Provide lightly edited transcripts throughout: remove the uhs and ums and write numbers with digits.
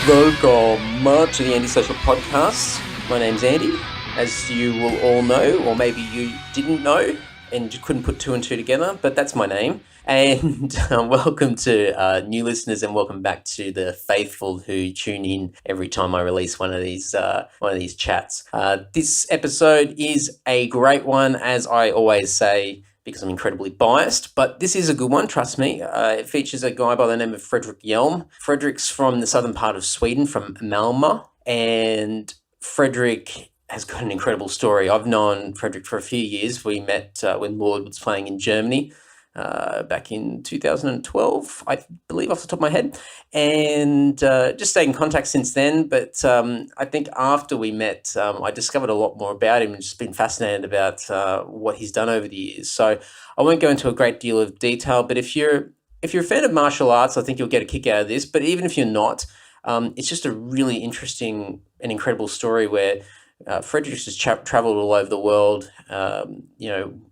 Welcome to the Antisocial Podcast. My name's Andy, as you will all know, or maybe you didn't know and you couldn't put two and two together, but that's my name. And welcome to new listeners, and welcome back to the faithful who tune in every time I release one of these chats. This episode is a great one, as I always say, because I'm incredibly biased, but this is a good one, trust me. It features a guy by the name of Fredrik Hjelm. Fredrik's from the southern part of Sweden, from Malmö, and Fredrik has got an incredible story. I've known Fredrik for a few years. We met when Lord was playing in Germany back in 2012, I believe, off the top of my head, and just stayed in contact since then. But I think after we met, I discovered a lot more about him and just been fascinated about what he's done over the years. So I won't go into a great deal of detail, but if you're a fan of martial arts, I think you'll get a kick out of this. But even if you're not, it's just a really interesting and incredible story where Fredrik has traveled all over the world,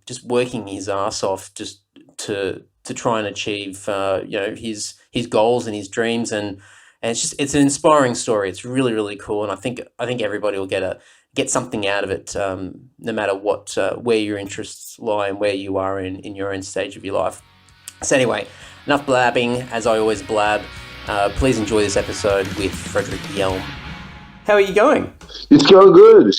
just working his ass off just to try and achieve his goals and his dreams, and it's an inspiring story. It's really, really cool, and I think everybody will get something out of it, no matter what where your interests lie and where you are in your own stage of your life. So anyway, enough blabbing, as I always blab. Please enjoy this episode with Fredrik Hjelm. How are you going? It's going good.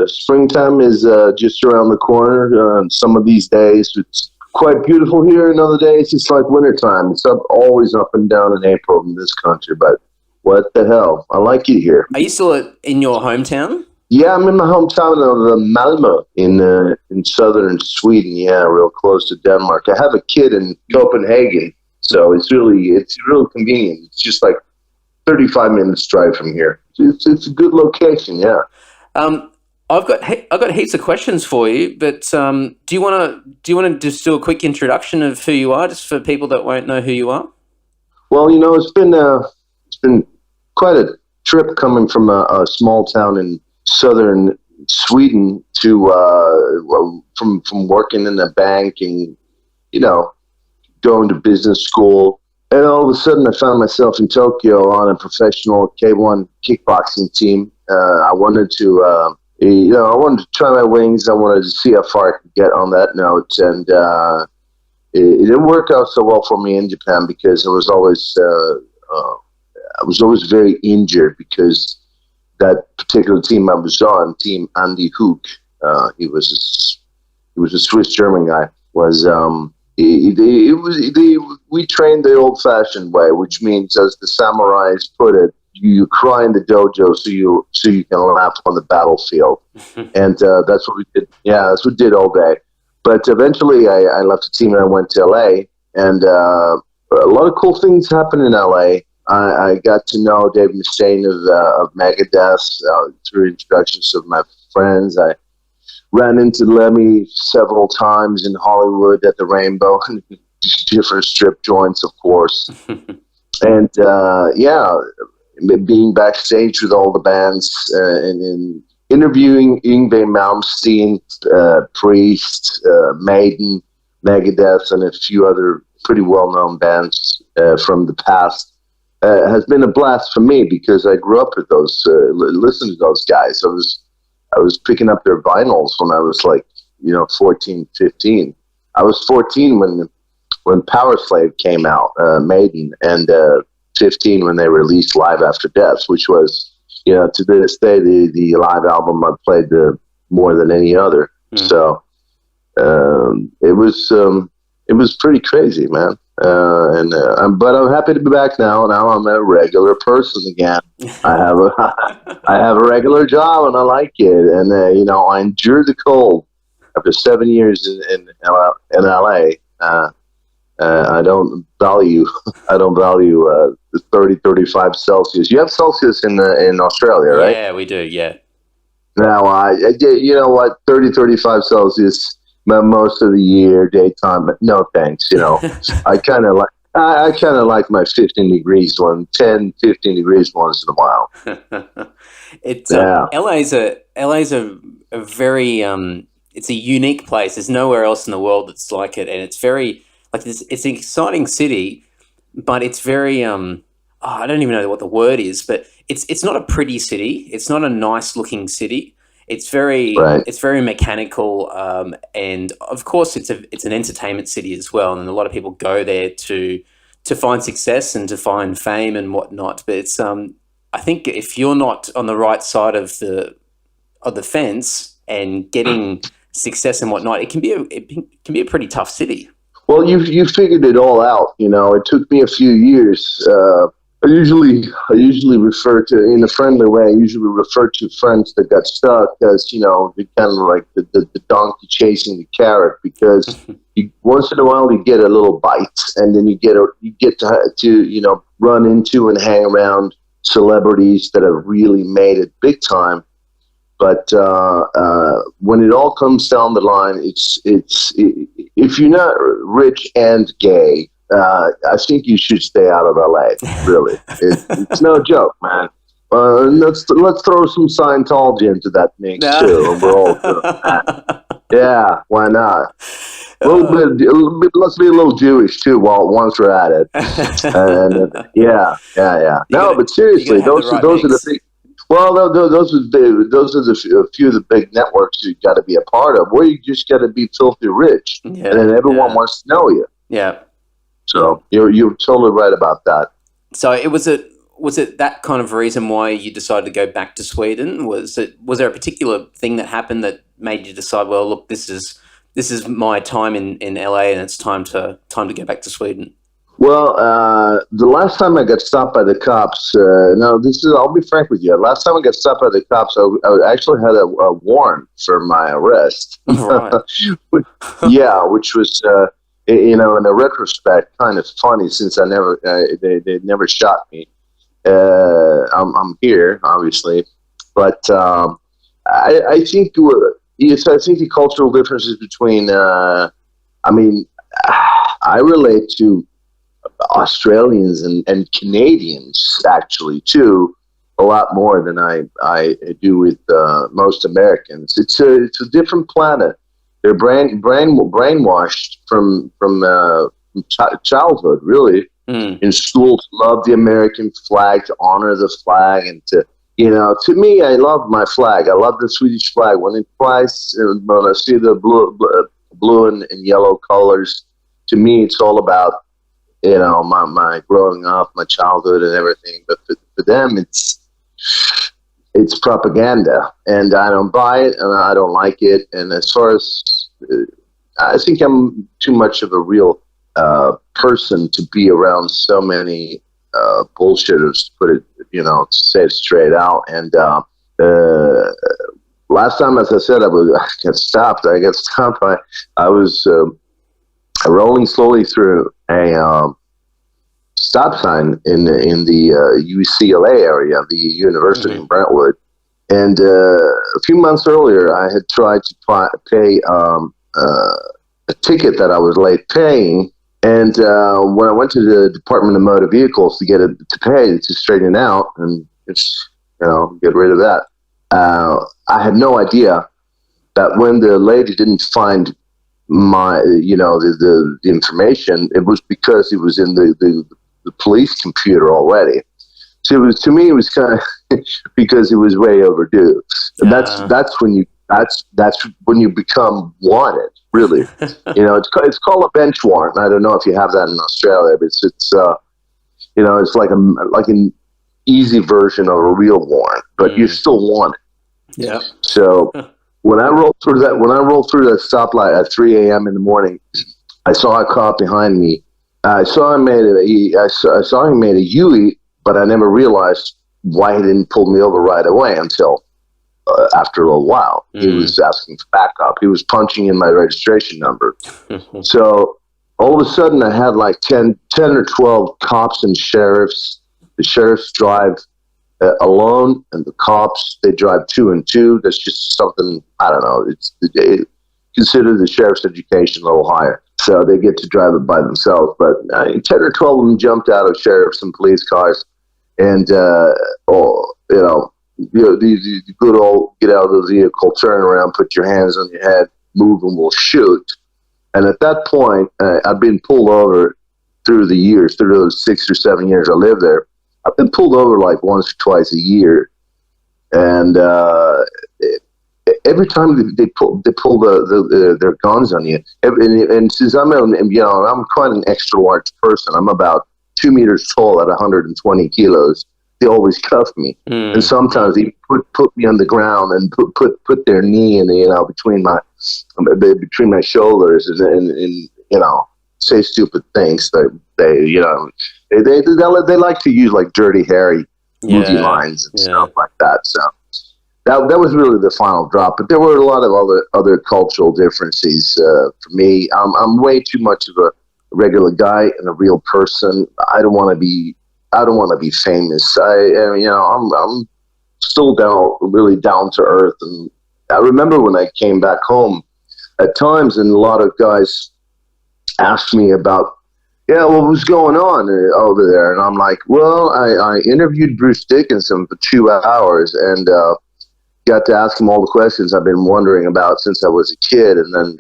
Springtime is just around the corner. Some of these days it's quite beautiful here, and other days it's like wintertime. It's always up and down in April in this country, but what the hell? I like it here. Are you still in your hometown? Yeah, I'm in my hometown of Malmö in southern Sweden. Yeah, real close to Denmark. I have a kid in Copenhagen, so it's really convenient. It's just like 35 minutes drive from here. It's a good location, yeah. I've got heaps of questions for you, but do you want to just do a quick introduction of who you are, just for people that won't know who you are? Well, it's been quite a trip coming from a small town in southern Sweden to from working in a bank and going to business school. And all of a sudden, I found myself in Tokyo on a professional K1 kickboxing team. I wanted to try my wings. I wanted to see how far I could get on that note. And it didn't work out so well for me in Japan because I was always very injured, because that particular team I was on, Team Andy Hook, he was a Swiss German guy. We trained the old-fashioned way, which means, as the samurais put it, you cry in the dojo so you can laugh on the battlefield. And that's what we did. Yeah, that's what we did all day. But eventually I left the team and I went to LA, and a lot of cool things happened in LA. I got to know Dave Mustaine of Megadeth through introductions of my friends. I ran into Lemmy several times in Hollywood at the Rainbow, different strip joints, of course. And being backstage with all the bands and interviewing Yngwie Malmsteen, Priest, Maiden, Megadeth, and a few other pretty well-known bands from the past has been a blast for me, because I grew up with those, listening to those guys. I was picking up their vinyls when I was 14, 15. I was 14 when Power Slave came out, Maiden, and 15 when they released Live After Death, which was, to this day, the live album I played more than any other. So it was pretty crazy, man. But I'm happy to be back now. Now I'm a regular person again. I have a regular job, and I like it. And I endured the cold after 7 years in LA. I don't value the 30, 35 Celsius. You have Celsius in Australia, right? Yeah, we do. Yeah. Now I 30, 35 Celsius most of the year, daytime, but no thanks. I kind of like my 15 degrees 10, 15 degrees once in a while. LA's a very it's a unique place. There's nowhere else in the world that's like it, and it's very it's an exciting city, but it's very I don't even know what the word is, but it's not a pretty city. It's not a nice looking city. Right. It's very mechanical, and of course it's an entertainment city as well. And a lot of people go there to find success and to find fame and whatnot. But it's I think if you're not on the right side of the fence and getting success and whatnot, it can be a pretty tough city. Well, you figured it all out. It took me a few years. I usually refer to, in a friendly way, I usually refer to friends that got stuck as, the kind of like the donkey chasing the carrot, because once in a while you get a little bite, and then you get to run into and hang around celebrities that have really made it big time. But when it all comes down the line, it's if you're not rich and gay, I think you should stay out of LA. Really, it's no joke, man. Let's throw some Scientology into that mix too, and we're all doing that. Yeah, why not? A little bit. Let's be a little Jewish too. Once we're at it, and yeah. No, but seriously, those are the big. Well, those are a few of the big networks you got to be a part of. Where you just got to be filthy rich, and then everyone wants to know you. Yeah. So you're totally right about that. So was it that kind of reason why you decided to go back to Sweden? Was there a particular thing that happened that made you decide, well, look, this is my time in LA, and it's time to go back to Sweden? Well, the last time I got stopped by the cops, I'll be frank with you. Last time I got stopped by the cops, I actually had a warrant for my arrest. Right. Which was, in a retrospect, kind of funny, since they never shot me. I'm here, obviously, but I think the cultural differences between, I relate to Australians and Canadians actually too a lot more than I do with most Americans. It's a different planet. They're brainwashed from childhood, really. In school, to love the American flag, to honor the flag, and to me, I love my flag. I love the Swedish flag. When it flies, when I see the blue and yellow colors, to me, it's all about my growing up, my childhood, and everything. But for them, it's propaganda, and I don't buy it, and I don't like it. And as far as I think I'm too much of a real person to be around so many bullshitters, to put it, to say it straight out. And last time, as I said, I got stopped. I was rolling slowly through a stop sign in the UCLA area, the university in Brentwood. And a few months earlier, I had tried to pay a ticket that I was late paying. And when I went to the Department of Motor Vehicles to get it to pay, to straighten it out and just, get rid of that, I had no idea that when the lady didn't find my, the information, it was because it was in the police computer already. So to me, it was kind of because it was way overdue. And that's when you become wanted, really. It's called a bench warrant. I don't know if you have that in Australia, but it's like an easy version of a real warrant, but you're still wanted. Yeah. So when I rolled through that stoplight at 3 a.m. in the morning, I saw a cop behind me. I saw him made a U-turn, but I never realized why he didn't pull me over right away until after a little while. He was asking for backup. He was punching in my registration number. So all of a sudden, I had like 10 or 12 cops and sheriffs. The sheriffs drive alone, and the cops, they drive 2 and 2. That's just something, I don't know. Consider the sheriff's education a little higher. So they get to drive it by themselves. But 10 or 12 of them jumped out of sheriffs and police cars. And, the good old get out of the vehicle, turn around, put your hands on your head, move, and we'll shoot. And at that point, I've been pulled over through the years, through those 6 or 7 years I lived there. I've been pulled over like once or twice a year, and every time they pull their guns on you. And since I'm quite an extra large person. I'm about 2 meters tall at 120 kilos. They always cuff me, and sometimes they put me on the ground and put their knee in between my shoulders and say stupid things. They like to use like Dirty Harry movie lines and stuff like that. So that was really the final drop. But there were a lot of other cultural differences for me. I'm way too much of a regular guy and a real person. I don't want to be famous. I'm still really down to earth. And I remember when I came back home at times, and a lot of guys asked me about, what was going on over there? And I'm like, well, I interviewed Bruce Dickinson for 2 hours and got to ask him all the questions I've been wondering about since I was a kid. And then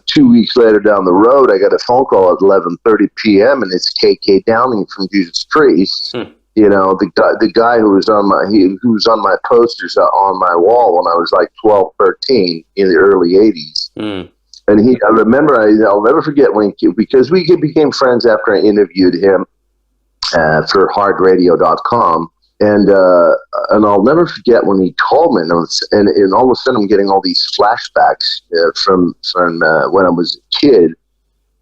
2 weeks later down the road, I got a phone call at 11:30 p.m. and it's KK Dowling from Judas Priest. The guy who was on my posters on my wall when I was like 12, 13 in the early 80s. And I remember, I'll never forget because we became friends after I interviewed him for hardradio.com. And I'll never forget when he called me, and all of a sudden I'm getting all these flashbacks from when I was a kid,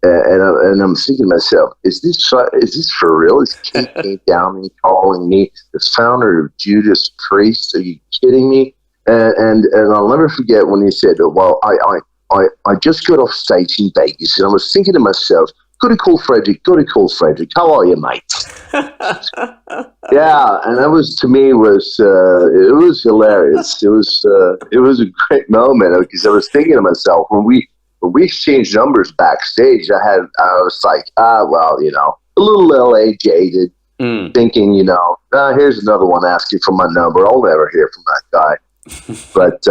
and I'm thinking to myself, is this for real? Is KK Downing calling me the founder of Judas Priest? Are you kidding me? And I'll never forget when he said, well, I just got off stage in Vegas, and I was thinking to myself, goody cool Fredrik, how are you, mate? Yeah, and that was, to me, it was hilarious. It was a great moment because I was thinking to myself when we exchanged numbers backstage. I was like, a little LA jaded, thinking, here's another one asking for my number. I'll never hear from that guy. But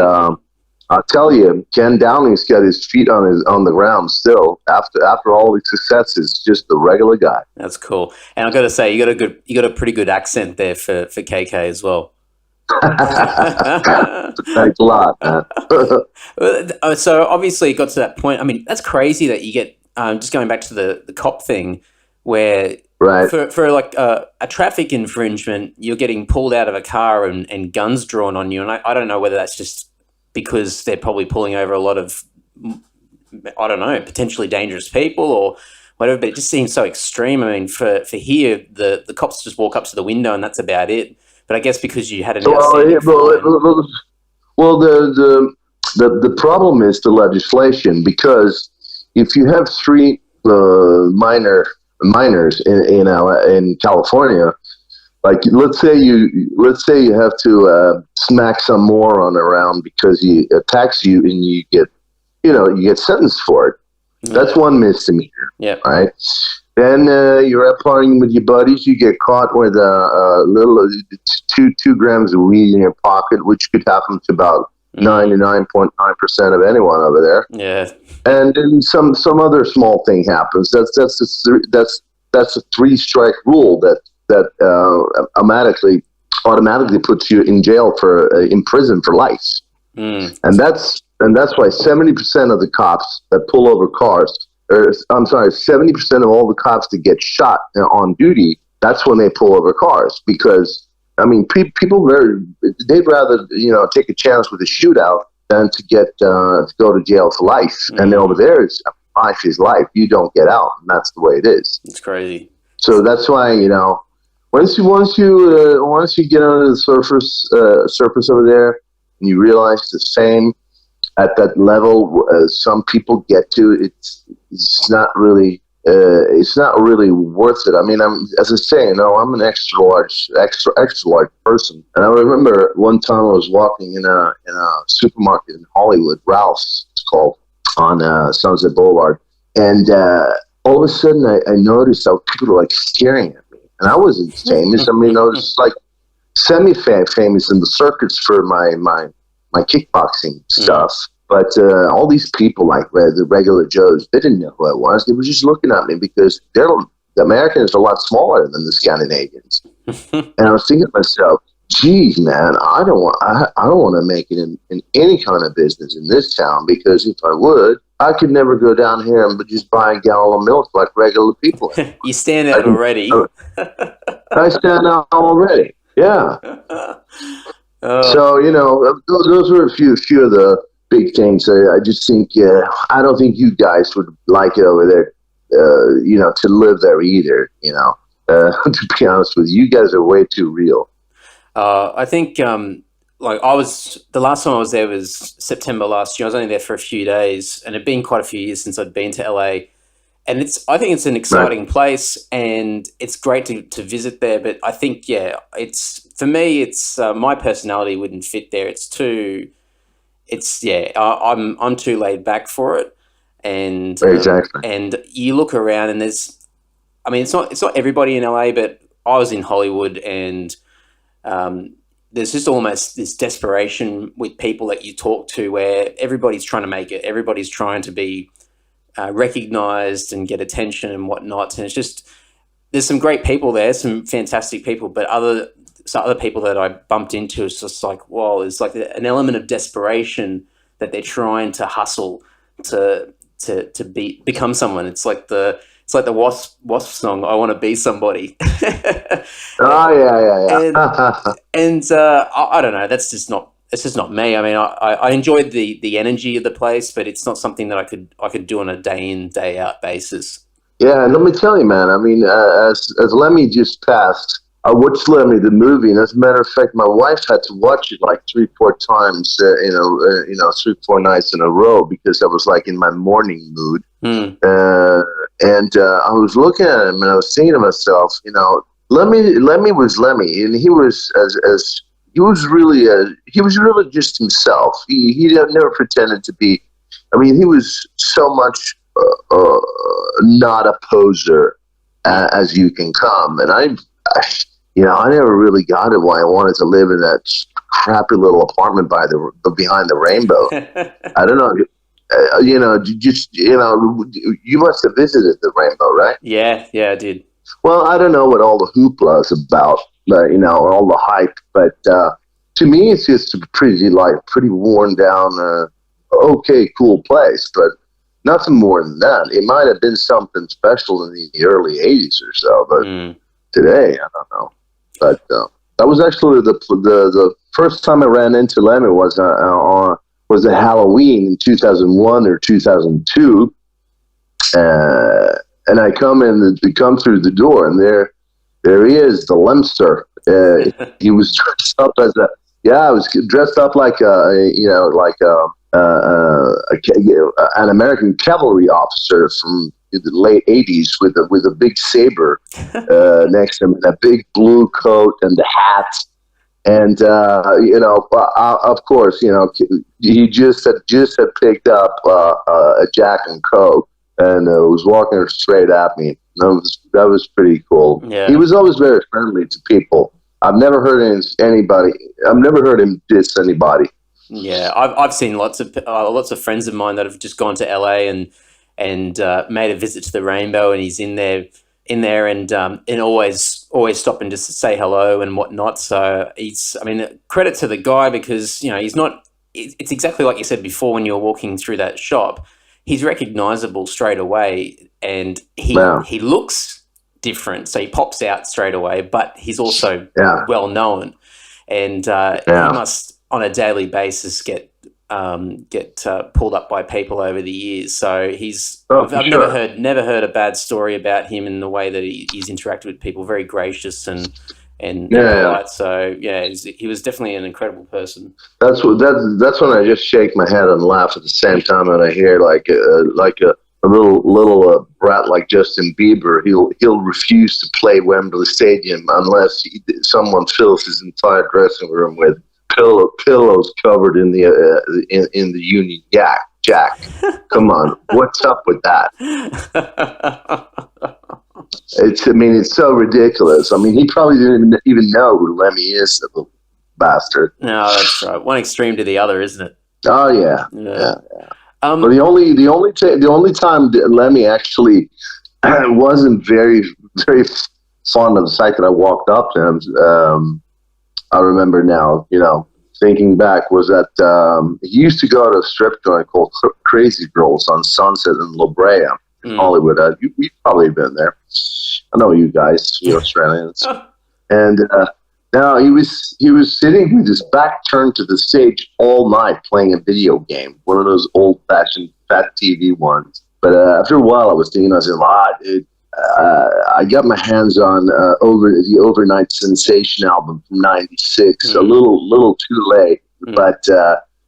I'll tell you, Ken Downing's got his feet on the ground still after all the successes. Just a regular guy. That's cool. And I've got to say, you got a pretty good accent there for KK as well. Thanks a lot, man. So obviously it got to that point. I mean, that's crazy that you get just going back to the cop thing, where for like a traffic infringement, you're getting pulled out of a car and guns drawn on you. And I don't know whether that's just because they're probably pulling over a lot of, I don't know, potentially dangerous people or whatever, but it just seems so extreme. I mean, for here, the cops just walk up to the window and that's about it. But I guess because you had an the problem is the legislation, because if you have three minors in California, like let's say you have to smack some moron around because he attacks you and you get sentenced for it. That's one misdemeanor. Yeah. Right. Then you're out partying with your buddies. You get caught with a little 2 grams of weed in your pocket, which could happen to about 99.9% of anyone over there. Yeah. And then some other small thing happens. That's a 3-strike rule that automatically puts you in jail in prison for life. And that's why 70% of the cops that pull over cars, 70% of all the cops that get shot on duty, that's when they pull over cars. Because I mean, people they'd rather take a chance with a shootout than to go to jail for life. And over there, life is life. You don't get out, and that's the way it is. It's crazy. So that's why once you get under the surface over there, and you realize the same at that level some people get to, it's not really worth it. I mean, I'm an extra large person, and I remember one time I was walking in a supermarket in Hollywood, Ralph's it's called, on Sunset Boulevard, and all of a sudden I noticed how people were like staring at me, and I wasn't famous. I mean, I was like semi-famous in the circuits for my kickboxing stuff. But all these people, like the regular Joes, they didn't know who I was. They were just looking at me because the Americans are a lot smaller than the Scandinavians. And I was thinking to myself, geez, man, I don't want to make it in any kind of business in this town, because if I would, I could never go down here and just buy a gallon of milk like regular people. You stand out already. I stand out already. Yeah. So, you know, those were a few of the big things. I just think, I don't think you guys would like it over there, you know, to live there either, you know. To be honest with you, you guys are way too real. I think, like the last time I was there was September last year. I was only there for a few days, and it'd been quite a few years since I'd been to LA. And I think it's an exciting place, and it's great to visit there. But I think, for me, my personality wouldn't fit there. I'm too laid back for it. And exactly. And you look around, and it's not everybody in LA, but I was in Hollywood, and there's just almost this desperation with people that you talk to, where everybody's trying to make it. Everybody's trying to be recognized and get attention and whatnot. And it's just, there's some great people there, some fantastic people, but other people that I bumped into, it's just like, whoa, it's like an element of desperation that they're trying to hustle to become someone. It's like the Wasp song, I Want to Be Somebody. Yeah. And I don't know, it's just not me. I mean, I enjoyed the energy of the place, but it's not something that I could do on a day in, day out basis. Yeah, and let me tell you, man, I mean, as Lemmy just passed, I watched Lemmy, the movie, and as a matter of fact, my wife had to watch it like 3-4 times, 3-4 nights in a row, because I was like in my morning mood. And I was looking at him, and I was thinking to myself, you know, Lemmy was Lemmy, and he was he was really just himself. He never pretended to be. I mean, he was so much not a poser as you can come, and I never really got it why I wanted to live in that crappy little apartment behind the rainbow. I don't know. You must have visited the rainbow, right? Yeah, I did. Well, I don't know what all the hoopla is about, all the hype, but to me, it's just a pretty worn down, okay, cool place, but nothing more than that. It might have been something special in the early 80s or so, but today, I don't know. But that was actually the first time I ran into Lemmy was at Halloween in 2001 or 2002, and I come through the door, and there he is, the Lemster. He was dressed up like an American cavalry officer from the late 80s with a big saber next to him, and a big blue coat and the hat. And of course, he just had picked up a Jack and Coke and was walking straight at me. That was pretty cool. Yeah. He was always very friendly to people. I've never heard him diss anybody. Yeah, I've seen lots of friends of mine that have just gone to LA and made a visit to the Rainbow, and he's in there and always stopping to say hello and whatnot. So credit to the guy, because he's not. It's exactly like you said before when you were walking through that shop. He's recognizable straight away, and he looks different, so he pops out straight away. But he's also well known, and he must on a daily basis get pulled up by people over the years. So I've never heard a bad story about him in the way that he's interacted with people. Very gracious and polite. So he was definitely an incredible person. That's when I just shake my head and laugh at the same time, and I hear like a little brat like Justin Bieber. He'll refuse to play Wembley Stadium unless someone fills his entire dressing room with pillows covered in the Union Jack. Come on, what's up with that? It's so ridiculous. I mean, he probably didn't even know who Lemmy is, the little bastard. No, that's right. One extreme to the other, isn't it? Oh yeah. But the only time that Lemmy actually wasn't very very fond of the fact that I walked up to him. I remember now, thinking back, was that he used to go to a strip joint called Crazy Girls on Sunset in La Brea, Hollywood. We've probably been there. I know you guys, you Australians. And now he was sitting with his back turned to the stage all night playing a video game, one of those old-fashioned fat TV ones. But after a while, I was thinking, I said, dude, I got my hands on the Overnight Sensation album from '96. A little too late, but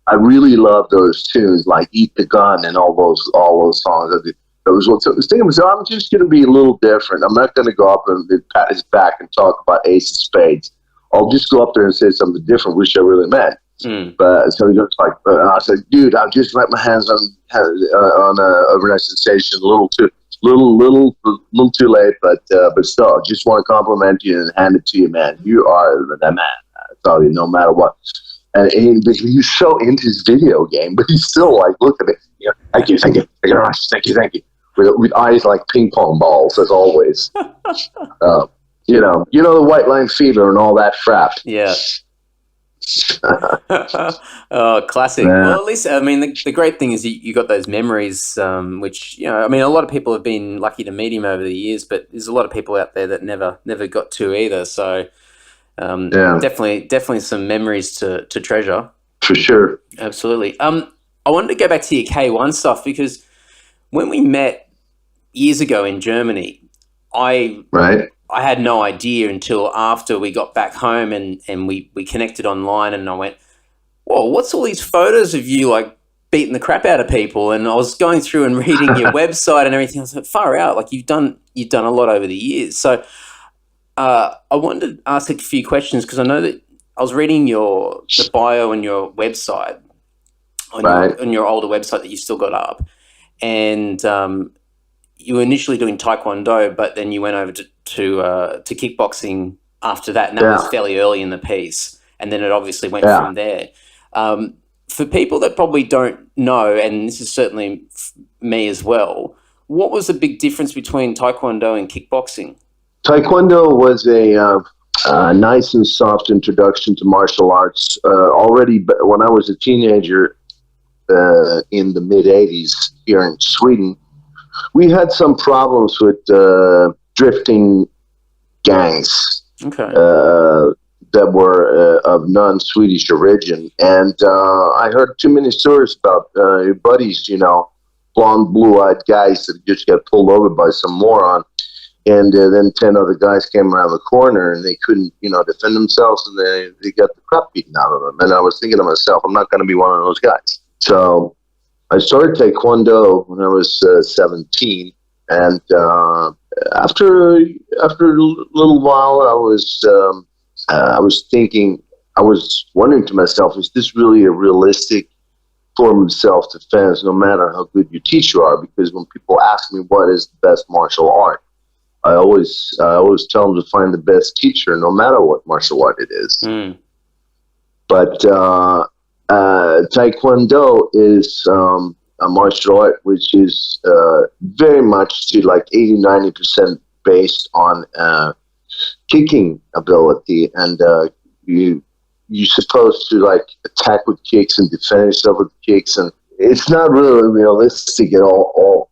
I really love those tunes, like "Eat the Gun" and all those songs. I was thinking, so I'm just going to be a little different. I'm not going to go up and pat his back and talk about Ace of Spades. I'll just go up there and say something different, which I really meant. But so he goes like, I said, dude, I've just wrapped my hands on Overnight Sensation, a little too late, but still, I just want to compliment you and hand it to you, man. You are the man. I tell you, no matter what. And he's so into his video game, but he's still like, look at it. Thank you very much. Thank you. With eyes like ping pong balls, as always. The white line fever and all that crap. Yeah. Oh, classic. Yeah. Well, at least, I mean, the great thing is you got those memories, which, I mean, a lot of people have been lucky to meet him over the years, but there's a lot of people out there that never got to either. So, definitely some memories to treasure. For sure. Absolutely. I wanted to go back to your K1 stuff, because when we met years ago in Germany, I had no idea until after we got back home and we connected online, and I went, whoa, what's all these photos of you like beating the crap out of people? And I was going through and reading your website and everything. I was like, far out, like you've done a lot over the years. So I wanted to ask a few questions, because I know that I was reading the bio on your website, on your older website that you still got up, and you were initially doing Taekwondo, but then you went over to kickboxing after that, and that was fairly early in the piece, and then it obviously went from there. For people that probably don't know, and this is certainly me as well, what was the big difference between Taekwondo and kickboxing? Taekwondo was a nice and soft introduction to martial arts. Already when I was a teenager in the mid-'80s here in Sweden, we had some problems with drifting gangs that were of non-Swedish origin. And I heard too many stories about your buddies, blonde, blue-eyed guys that just got pulled over by some moron. And then 10 other guys came around the corner and they couldn't, defend themselves, and they got the crap beaten out of them. And I was thinking to myself, I'm not going to be one of those guys. So I started Taekwondo when I was 17. And after a little while, I was wondering to myself, is this really a realistic form of self-defense, no matter how good your teacher are? Because when people ask me what is the best martial art, I always tell them to find the best teacher, no matter what martial art it is. But Taekwondo is a martial art which is very much to like 80-90% based on kicking ability, and you're supposed to like attack with kicks and defend yourself with kicks, and it's not really realistic at all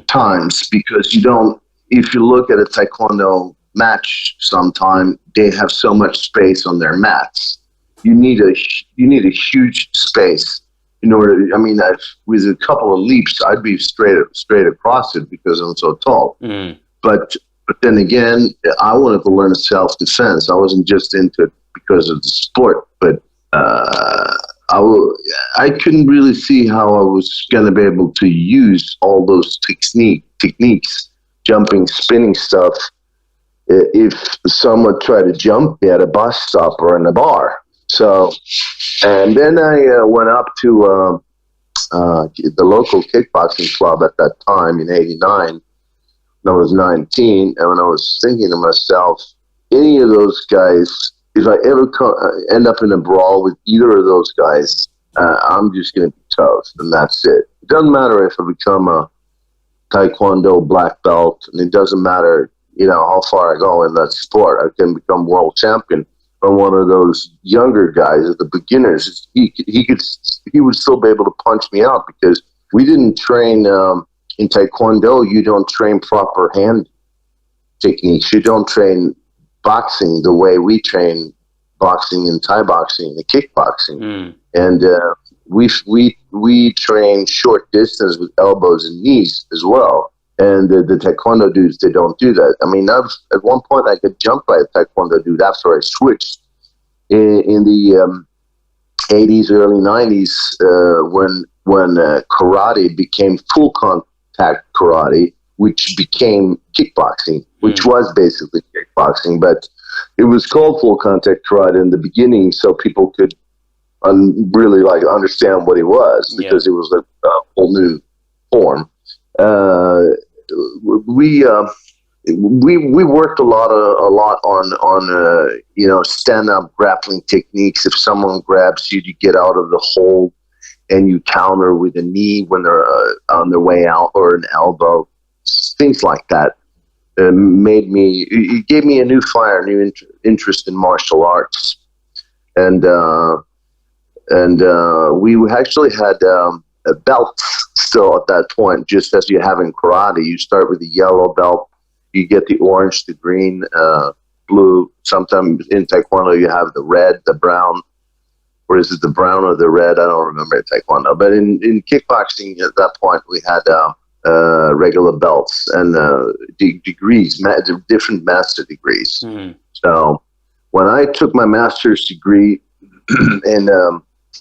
times, because you don't. If you look at a Taekwondo match, sometime they have so much space on their mats. You need a huge space in order. With a couple of leaps, I'd be straight across it because I'm so tall. But then again, I wanted to learn self-defense. I wasn't just into it because of the sport, but I couldn't really see how I was going to be able to use all those techniques, jumping, spinning stuff, if someone tried to jump me at a bus stop or in a bar. So, and then I went up to the local kickboxing club at that time in '89. When I was 19, and when I was thinking to myself, any of those guys, if I ever end up in a brawl with either of those guys, I'm just going to be toast, and that's it. It doesn't matter if I become a Taekwondo black belt, and it doesn't matter, how far I go in that sport. I can become world champion. But one of those younger guys, the beginners, he would still be able to punch me out because we didn't train in Taekwondo. You don't train proper hand techniques. You don't train boxing the way we train boxing and Thai boxing and kickboxing. And we train short distance with elbows and knees as well. And the Taekwondo dudes, they don't do that. I mean, at one point I got jumped by a Taekwondo dude after I switched in the 80s, early 90s, when karate became full contact karate, which became kickboxing, which was basically kickboxing, but it was called full contact karate in the beginning, so people could really understand what it was, because it was a whole new form. We worked a lot on stand up grappling techniques. If someone grabs you, you get out of the hold and you counter with a knee when they're on their way out, or an elbow, things like that. It gave me a new fire, new interest in martial arts, and we actually had belts still at that point, just as you have in karate. You start with the yellow belt, you get the orange, the green, blue. Sometimes in Taekwondo you have the red, the brown, or is it the brown or the red? I don't remember in Taekwondo. But in kickboxing at that point we had regular belts and degrees, different master degrees. So when I took my master's degree in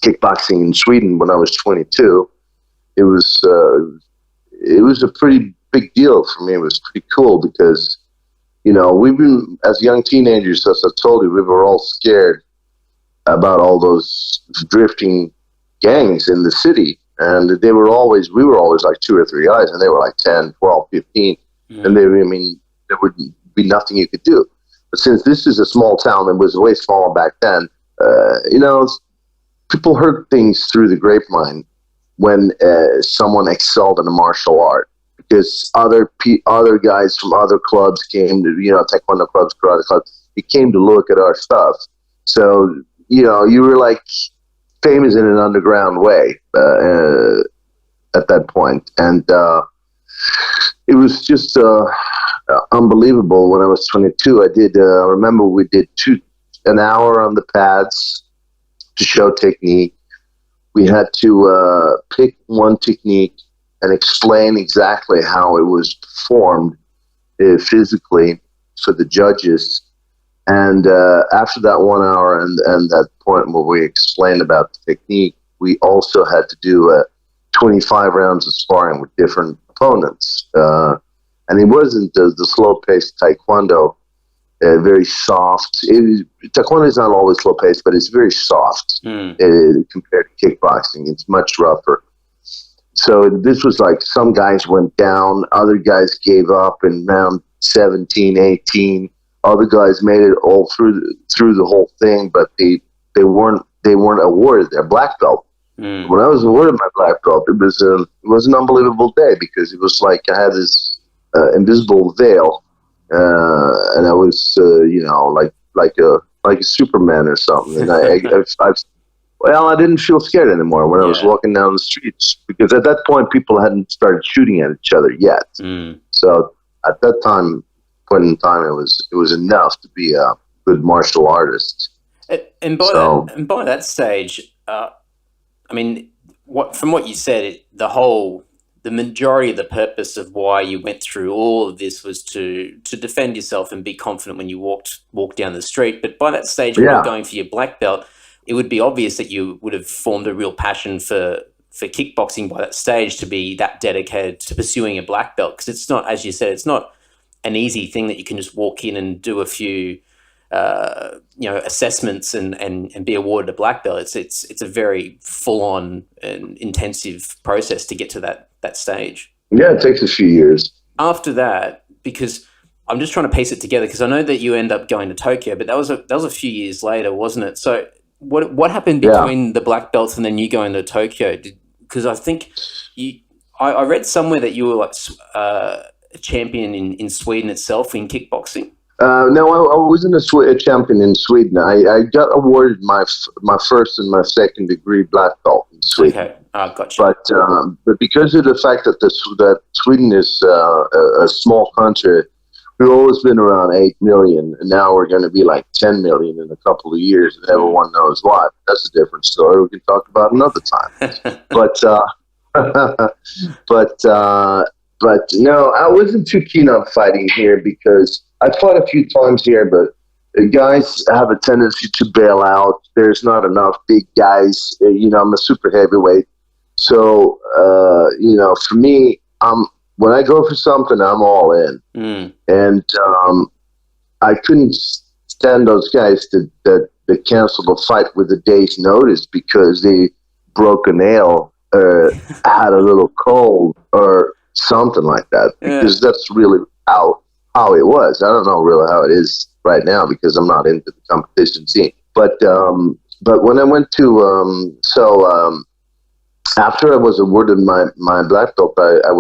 kickboxing in Sweden when I was 22, it was a pretty big deal for me. It was pretty cool because, we've been, as young teenagers, as I told you, we were all scared about all those drifting gangs in the city. And we were always like 2 or 3 guys, and they were like 10, 12, 15. And there would be nothing you could do. But since this is a small town, it was way smaller back then, people heard things through the grapevine when someone excelled in a martial art, because other guys from other clubs came to, Taekwondo clubs, karate clubs, they came to look at our stuff. So, you were like famous in an underground way at that point. And it was just unbelievable. When I was 22, I remember we did an hour on the pads to show technique. We had to pick one technique and explain exactly how it was performed physically for the judges. And after that 1 hour and that point where we explained about the technique, we also had to do 25 rounds of sparring with different opponents. And it wasn't the slow-paced Taekwondo, very soft. Taekwondo is not always slow-paced, but it's very soft compared to kickboxing. It's much rougher. So this was like some guys went down, other guys gave up in round 17, 18. Other guys made it all through the whole thing, but they weren't awarded their black belt. When I was awarded my black belt, it was an unbelievable day, because it was like I had this invisible veil, and I was like a Superman or something. And I didn't feel scared anymore when I was walking down the streets, because at that point people hadn't started shooting at each other yet. So at that point in time, it was enough to be a good martial artist. And by that stage, from what you said, the majority of the purpose of why you went through all of this was to defend yourself and be confident when you walk down the street. But by that stage, when you're going for your black belt, it would be obvious that you would have formed a real passion for kickboxing by that stage, to be that dedicated to pursuing a black belt. Because it's not, as you said, it's not an easy thing that you can just walk in and do a few assessments and be awarded a black belt. It's a very full-on and intensive process to get to that stage. Yeah, it takes a few years. After that, because I'm just trying to piece it together, because I know that you end up going to Tokyo, but that was a few years later, wasn't it? So what happened between the black belts and then you going to Tokyo? Because I think I read somewhere that you were a champion in Sweden itself in kickboxing? No, I wasn't a champion in Sweden. I got awarded my first and my second degree black belt in Sweden. Okay, gotcha. But because of the fact that Sweden is a small country, we've always been around 8 million, and now we're going to be like 10 million in a couple of years, and everyone knows why. That's a different story we can talk about another time. But no, I wasn't too keen on fighting here because I fought a few times here, but the guys have a tendency to bail out. There's not enough big guys. I'm a super heavyweight. So, for me, when I go for something, I'm all in. And I couldn't stand those guys that canceled a fight with a day's notice because they broke a nail or had a little cold or something like that. Because that's really how it was. I don't know really how it is right now because I'm not into the competition scene. But when I went to after I was awarded my black belt, I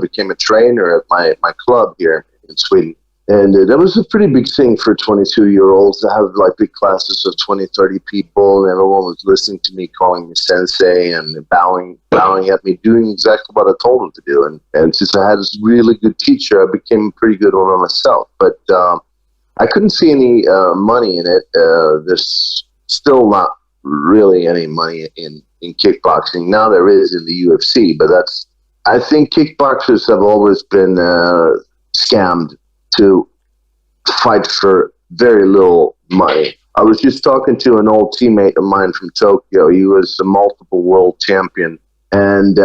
became a trainer at my club here in Sweden. And that was a pretty big thing for 22-year-olds to have like big classes of 20, 30 people. And everyone was listening to me, calling me sensei and bowing at me, doing exactly what I told them to do. And since I had this really good teacher, I became a pretty good one myself. But I couldn't see any money in it. There's still not really any money in kickboxing. Now there is in the UFC, but I think kickboxers have always been scammed to fight for very little money. I was just talking to an old teammate of mine from Tokyo. He was a multiple world champion, and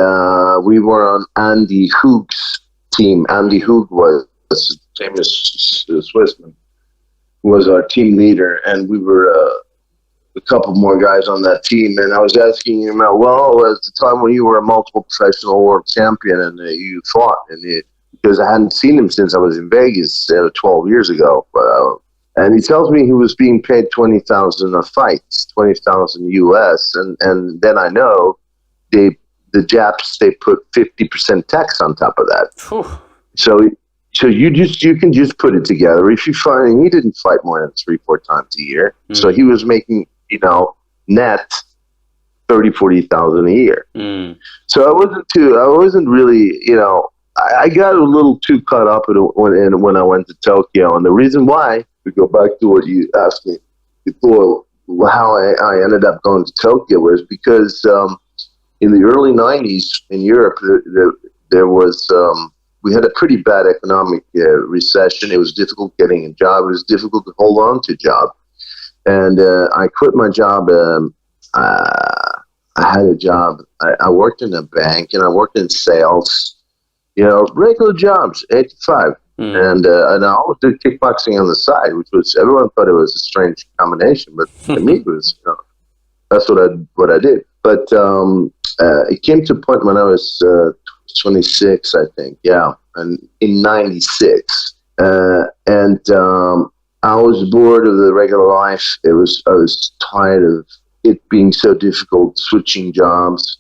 we were on Andy Hoog's team. Andy Hoog was a famous Swissman, who was our team leader, and we were a couple more guys on that team. And I was asking him, well, at the time when you were a multiple professional world champion and you fought, because I hadn't seen him since I was in Vegas 12 years ago. And he tells me he was being paid $20,000 a fight, $20,000 US. And then I know the Japs, they put 50% tax on top of that. Whew. So you can just put it together. If you find, he didn't fight more than 3-4 times a year. So he was making, net 30,000-40,000 a year. So I wasn't really, I got a little too caught up when I went to Tokyo. And the reason why, we go back to what you asked me before, how I ended up going to Tokyo, was because in the early 90s in Europe, there was, we had a pretty bad economic recession. It was difficult getting a job. It was difficult to hold on to a job. And I quit my job. I had a job. I worked in a bank, and I worked in sales. Regular jobs, 8 to 5. And I always did kickboxing on the side, which was, everyone thought it was a strange combination, but to me it was, that's what I did. But it came to a point when I was 26, I think, and in 96. And I was bored of the regular life. I was tired of it being so difficult, switching jobs,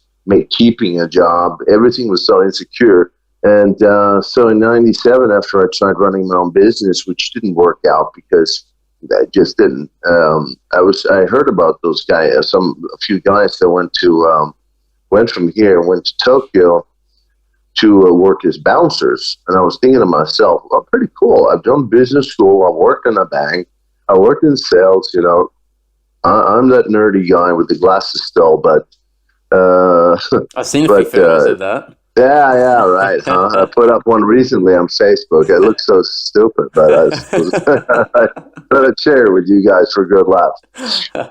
keeping a job. Everything was so insecure. And so in 97, after I tried running my own business, which didn't work out because I just didn't, I heard about those guys, a few guys that went from here, went to Tokyo to work as bouncers. And I was thinking to myself, well, pretty cool. I've done business school. I worked in a bank. I worked in sales, I'm that nerdy guy with the glasses still, but I've seen a few photos of that. Yeah, right. I put up one recently on Facebook. It looks so stupid, but I thought I'd share it with you guys for a good laugh.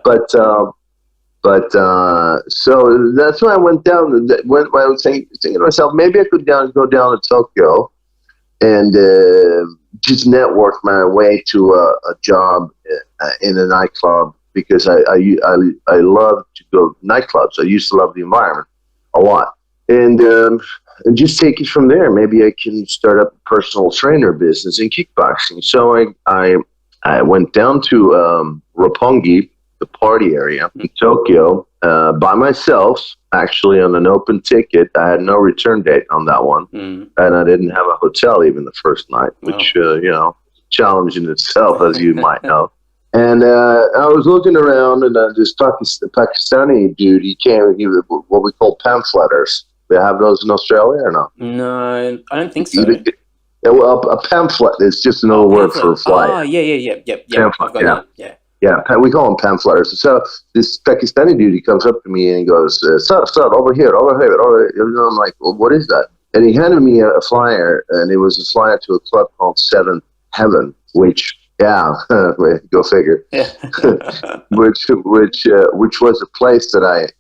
But so that's why I went down. I was thinking to myself, maybe I could go down to Tokyo and just network my way to a job in a nightclub, because I love to go to nightclubs. I used to love the environment a lot. And just take it from there. Maybe I can start up a personal trainer business in kickboxing. So I went down to Roppongi, the party area in Tokyo, by myself. actually on an open ticket. I had no return date on that one, and I didn't have a hotel even the first night, which challenge in itself, as you might know. And I was looking around, and this Pakistani dude, he was what we call pamphletters. They have those in Australia or not? No, I don't think so. A pamphlet is just another word for a flyer. Oh, yeah. Pamphlet, yeah, we call them pamphletters. So this Pakistani dude, he comes up to me and he goes, "Sir, over here. And I'm like, well, what is that? And he handed me a flyer, and it was a flyer to a club called Seventh Heaven, which, go figure. Yeah. which was a place that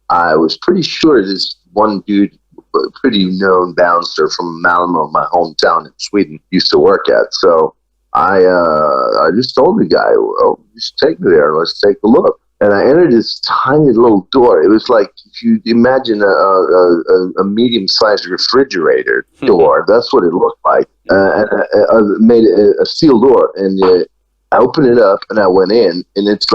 I was pretty sure this one dude, a pretty known bouncer from Malmo, my hometown in Sweden, used to work at. So I just told the guy, "Oh, just take me there. Let's take a look." And I entered this tiny little door. It was like, if you imagine a medium-sized refrigerator door, that's what it looked like. And I made a steel door, and I opened it up, and I went in, and it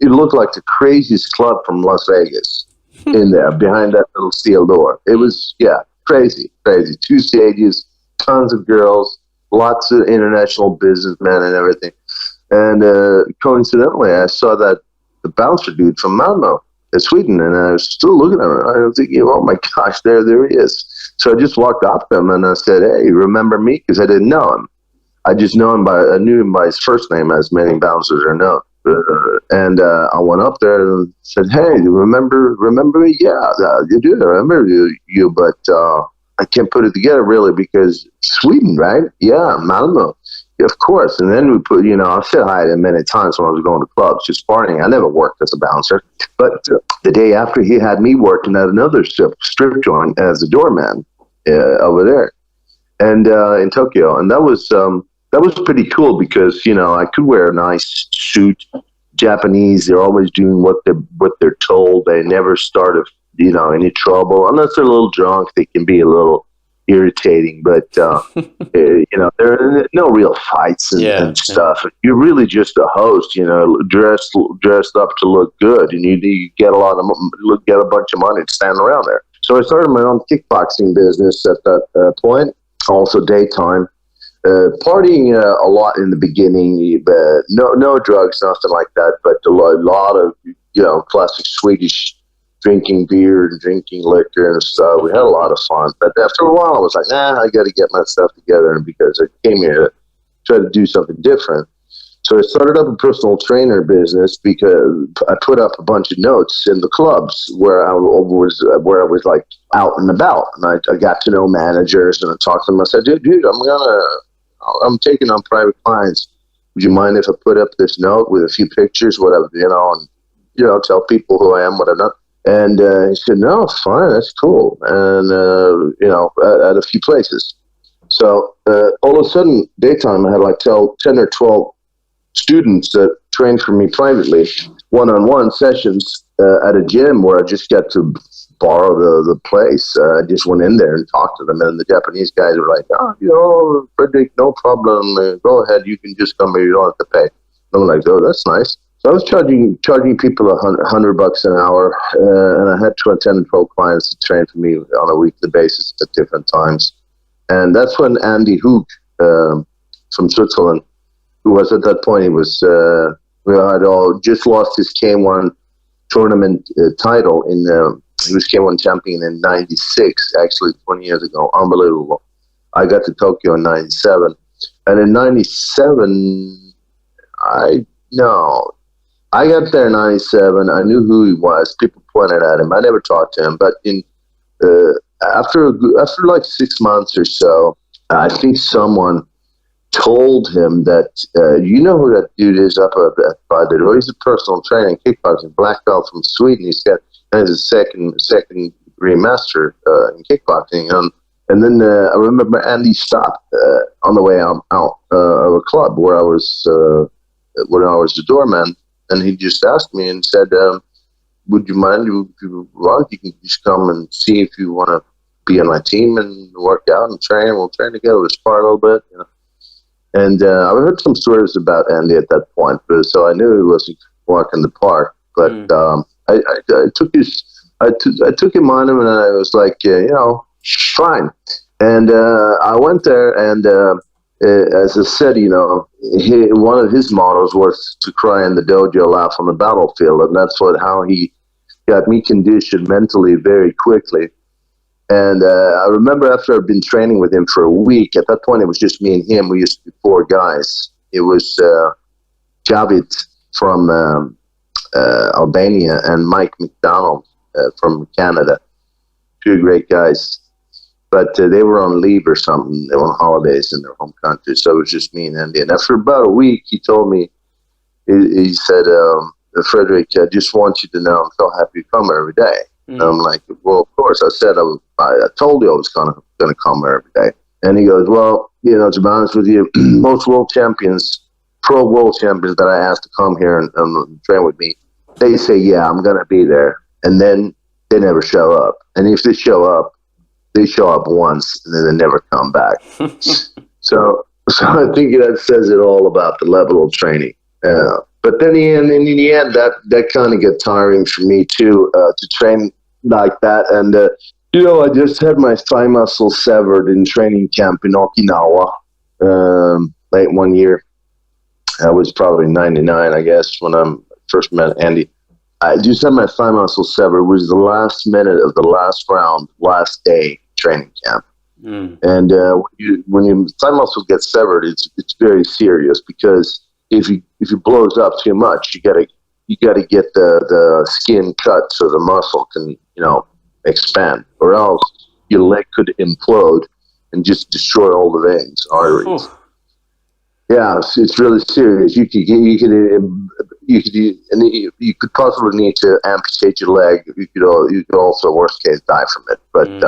looked like the craziest club from Las Vegas in there, behind that little steel door. It was, crazy. 2 stages, tons of girls, lots of international businessmen and everything. And coincidentally, I saw that the bouncer dude from Malmo in Sweden, and I was still looking at him. I was thinking, oh my gosh, there he is. So I just walked up to him and I said, "Hey, remember me?" Because I didn't know him. I just knew him by his first name, as many bouncers are known. And I went up there and said, "Hey, remember me?" "Yeah, you do. I remember you, but I can't put it together really, because Sweden, right?" "Yeah, Malmo." "Yeah, of course." And then we put, I said hi to him many times when I was going to clubs, just partying. I never worked as a bouncer. But the day after, he had me working at another strip joint as a doorman over there, and in Tokyo. And that was pretty cool because, I could wear a nice suit. Japanese, they're always doing what they're told. They never start any trouble unless they're a little drunk. They can be a little irritating, but there are no real fights and stuff. You're really just a host, dressed up to look good, and you get get a bunch of money to stand around there. So I started my own kickboxing business at that point, also daytime. Partying a lot in the beginning, but no drugs, nothing like that, but a lot of classic Swedish drinking beer and drinking liquor and stuff. We had a lot of fun, but after a while I was like, I got to get my stuff together, and because I came here to try to do something different. So I started up a personal trainer business because I put up a bunch of notes in the clubs where I was like out and about, and I got to know managers, and I talked to them. I said, dude, I'm taking on private clients. Would you mind if I put up this note with a few pictures, whatever, and tell people who I am, what I've done? And he said, "No, fine, that's cool." And at a few places. So all of a sudden, daytime, I had like 10 or 12 students that trained for me privately, one-on-one sessions at a gym where I just got to borrow the place. I just went in there and talked to them, and the Japanese guys were like, "Oh, Fredrik, no problem. Go ahead. You can just come here. You don't have to pay." I'm like, "Oh, that's nice." So I was charging people $100 an hour, and I had 10 or 12 clients to train for me on a weekly basis at different times. And that's when Andy Hook from Switzerland, who was at that point, had just lost his K1 tournament title he was K1 champion in 96, actually 20 years ago. Unbelievable. I got to Tokyo in 97. And in 97, I got there in 97. I knew who he was. People pointed at him. I never talked to him. But after like 6 months or so, I think someone told him that, who that dude is up by the door? He's a personal trainer in kickboxing, black belt from Sweden. He's a second degree master in kickboxing. And then I remember Andy stopped on the way out of a club where I was the doorman, and he just asked me and said, "Would you mind if you want? You can just come and see if you want to be on my team and work out and train. We'll train together, we'll spar a little bit." And I heard some stories about Andy at that point, so I knew he wasn't walking the park. But I took his I took him on him, and I was like, fine. And I went there, and as I said, one of his mottos was to cry in the dojo, laugh on the battlefield, and that's how he got me conditioned mentally very quickly. And I remember after I'd been training with him for a week, at that point it was just me and him. We used to be 4 guys. It was Javid from Albania and Mike McDonald from Canada. 2 great guys. But they were on leave or something. They were on holidays in their home country. So it was just me and Andy. And after about a week, he told me, he said, Fredrik, I just want you to know I'm so happy you come here every day. And I'm like, well, of course. I said, I told you I was going to come here every day. And he goes, well, to be honest with you, most world champions, pro world champions that I asked to come here and train with me, they say, yeah, I'm going to be there. And then they never show up. And if they show up once and then they never come back. So I think that says it all about the level of training. But then in the end, that kind of got tiring for me too, to train like that. And, I just had my thigh muscle severed in training camp in Okinawa late one year. I was probably 99, I guess, when I first met Andy. I just had my thigh muscle severed. It was the last minute of the last round, last day training camp. And when your thigh muscle gets severed, it's very serious, because if it blows up too much, you gotta get the skin cut so the muscle can expand, or else your leg could implode and just destroy all the veins, arteries. Oh. Yeah, it's really serious. You could possibly need to amputate your leg. You could also, worst case, die from it. But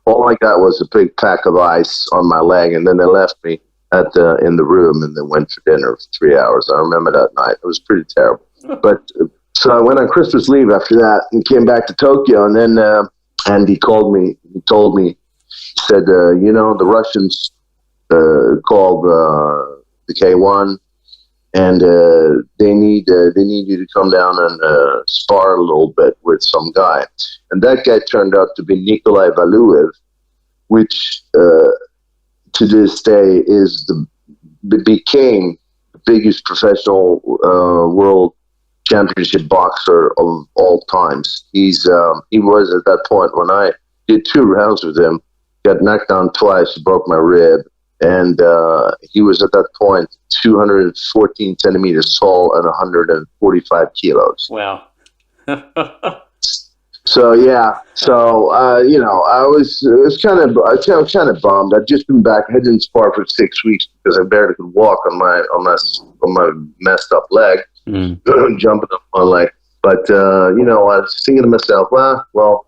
all I got was a big pack of ice on my leg, and then they left me in the room, and then went for dinner for 3 hours. I remember that night. It was pretty terrible. But so I went on Christmas leave after that and came back to Tokyo, and then Andy called me. He told me, he said, the Russians called the K1, and they need you to come down and spar a little bit with some guy. And that guy turned out to be Nikolai Valuev, which to this day became the biggest professional world championship boxer of all times. He was at that point, when I did 2 rounds with him, got knocked down twice, broke my rib, and he was at that point 214 centimeters tall and 145 kilos. Wow. So yeah, I was kind of bummed. I'd just been back. I didn't spar for 6 weeks because I barely could walk on my messed up leg, jumping up my leg. But I was thinking to myself, well,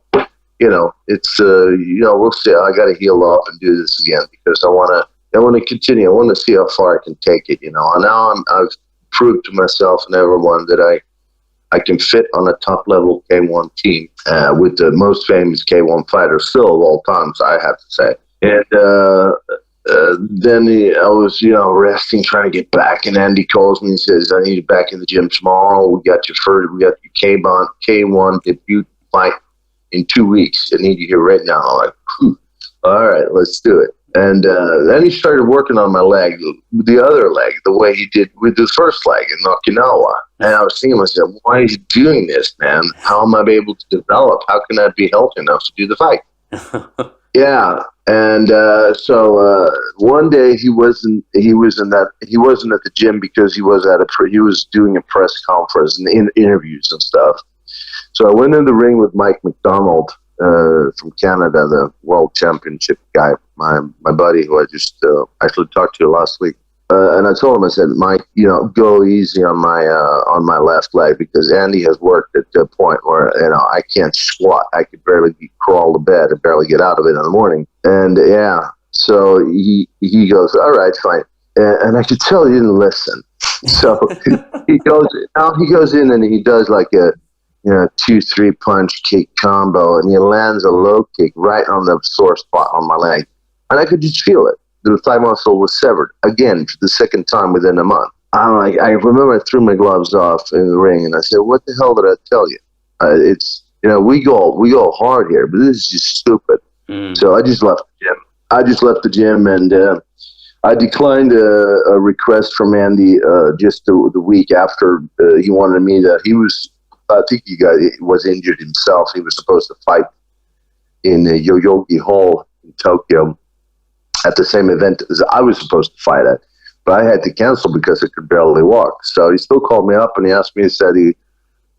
it's we'll see. I got to heal up and do this again, because I want to continue. I want to see how far I can take it. And now I've proved to myself and everyone that I can fit on a top-level K1 team with the most famous K1 fighter still of all times, I have to say. And then I was, resting, trying to get back, and Andy calls me and says, I need you back in the gym tomorrow. We got your K1 debut fight in 2 weeks. I need you here right now. I'm like, whew. All right, let's do it. And then he started working on my leg, the other leg, the way he did with the first leg in Okinawa. And I was thinking to myself, why is he doing this, man? How am I able to develop? How can I be healthy enough to do the fight? Yeah. And so one day he wasn't at the gym because he was doing a press conference and interviews and stuff. So I went in the ring with Mike McDonald from Canada, the world championship guy, my buddy who I just actually talked to last week. And I told him, I said, Mike, go easy on my left leg, because Andy has worked at the point where, I can't squat. I could barely crawl to bed and barely get out of it in the morning. And yeah, so he goes, all right, fine. And I could tell he didn't listen. So he goes in and he does like a 2-3 punch kick combo, and he lands a low kick right on the sore spot on my leg. And I could just feel it. The thigh muscle was severed again for the second time within a month. I remember I threw my gloves off in the ring, and I said, "What the hell did I tell you? we go hard here, but this is just stupid. So I just left the gym. And I declined a request from Andy just the week after. He wanted me to. I think he was injured himself. He was supposed to fight in Yoyogi Hall in Tokyo at the same event as I was supposed to fight at. But I had to cancel because I could barely walk. So he still called me up and he asked me, he said,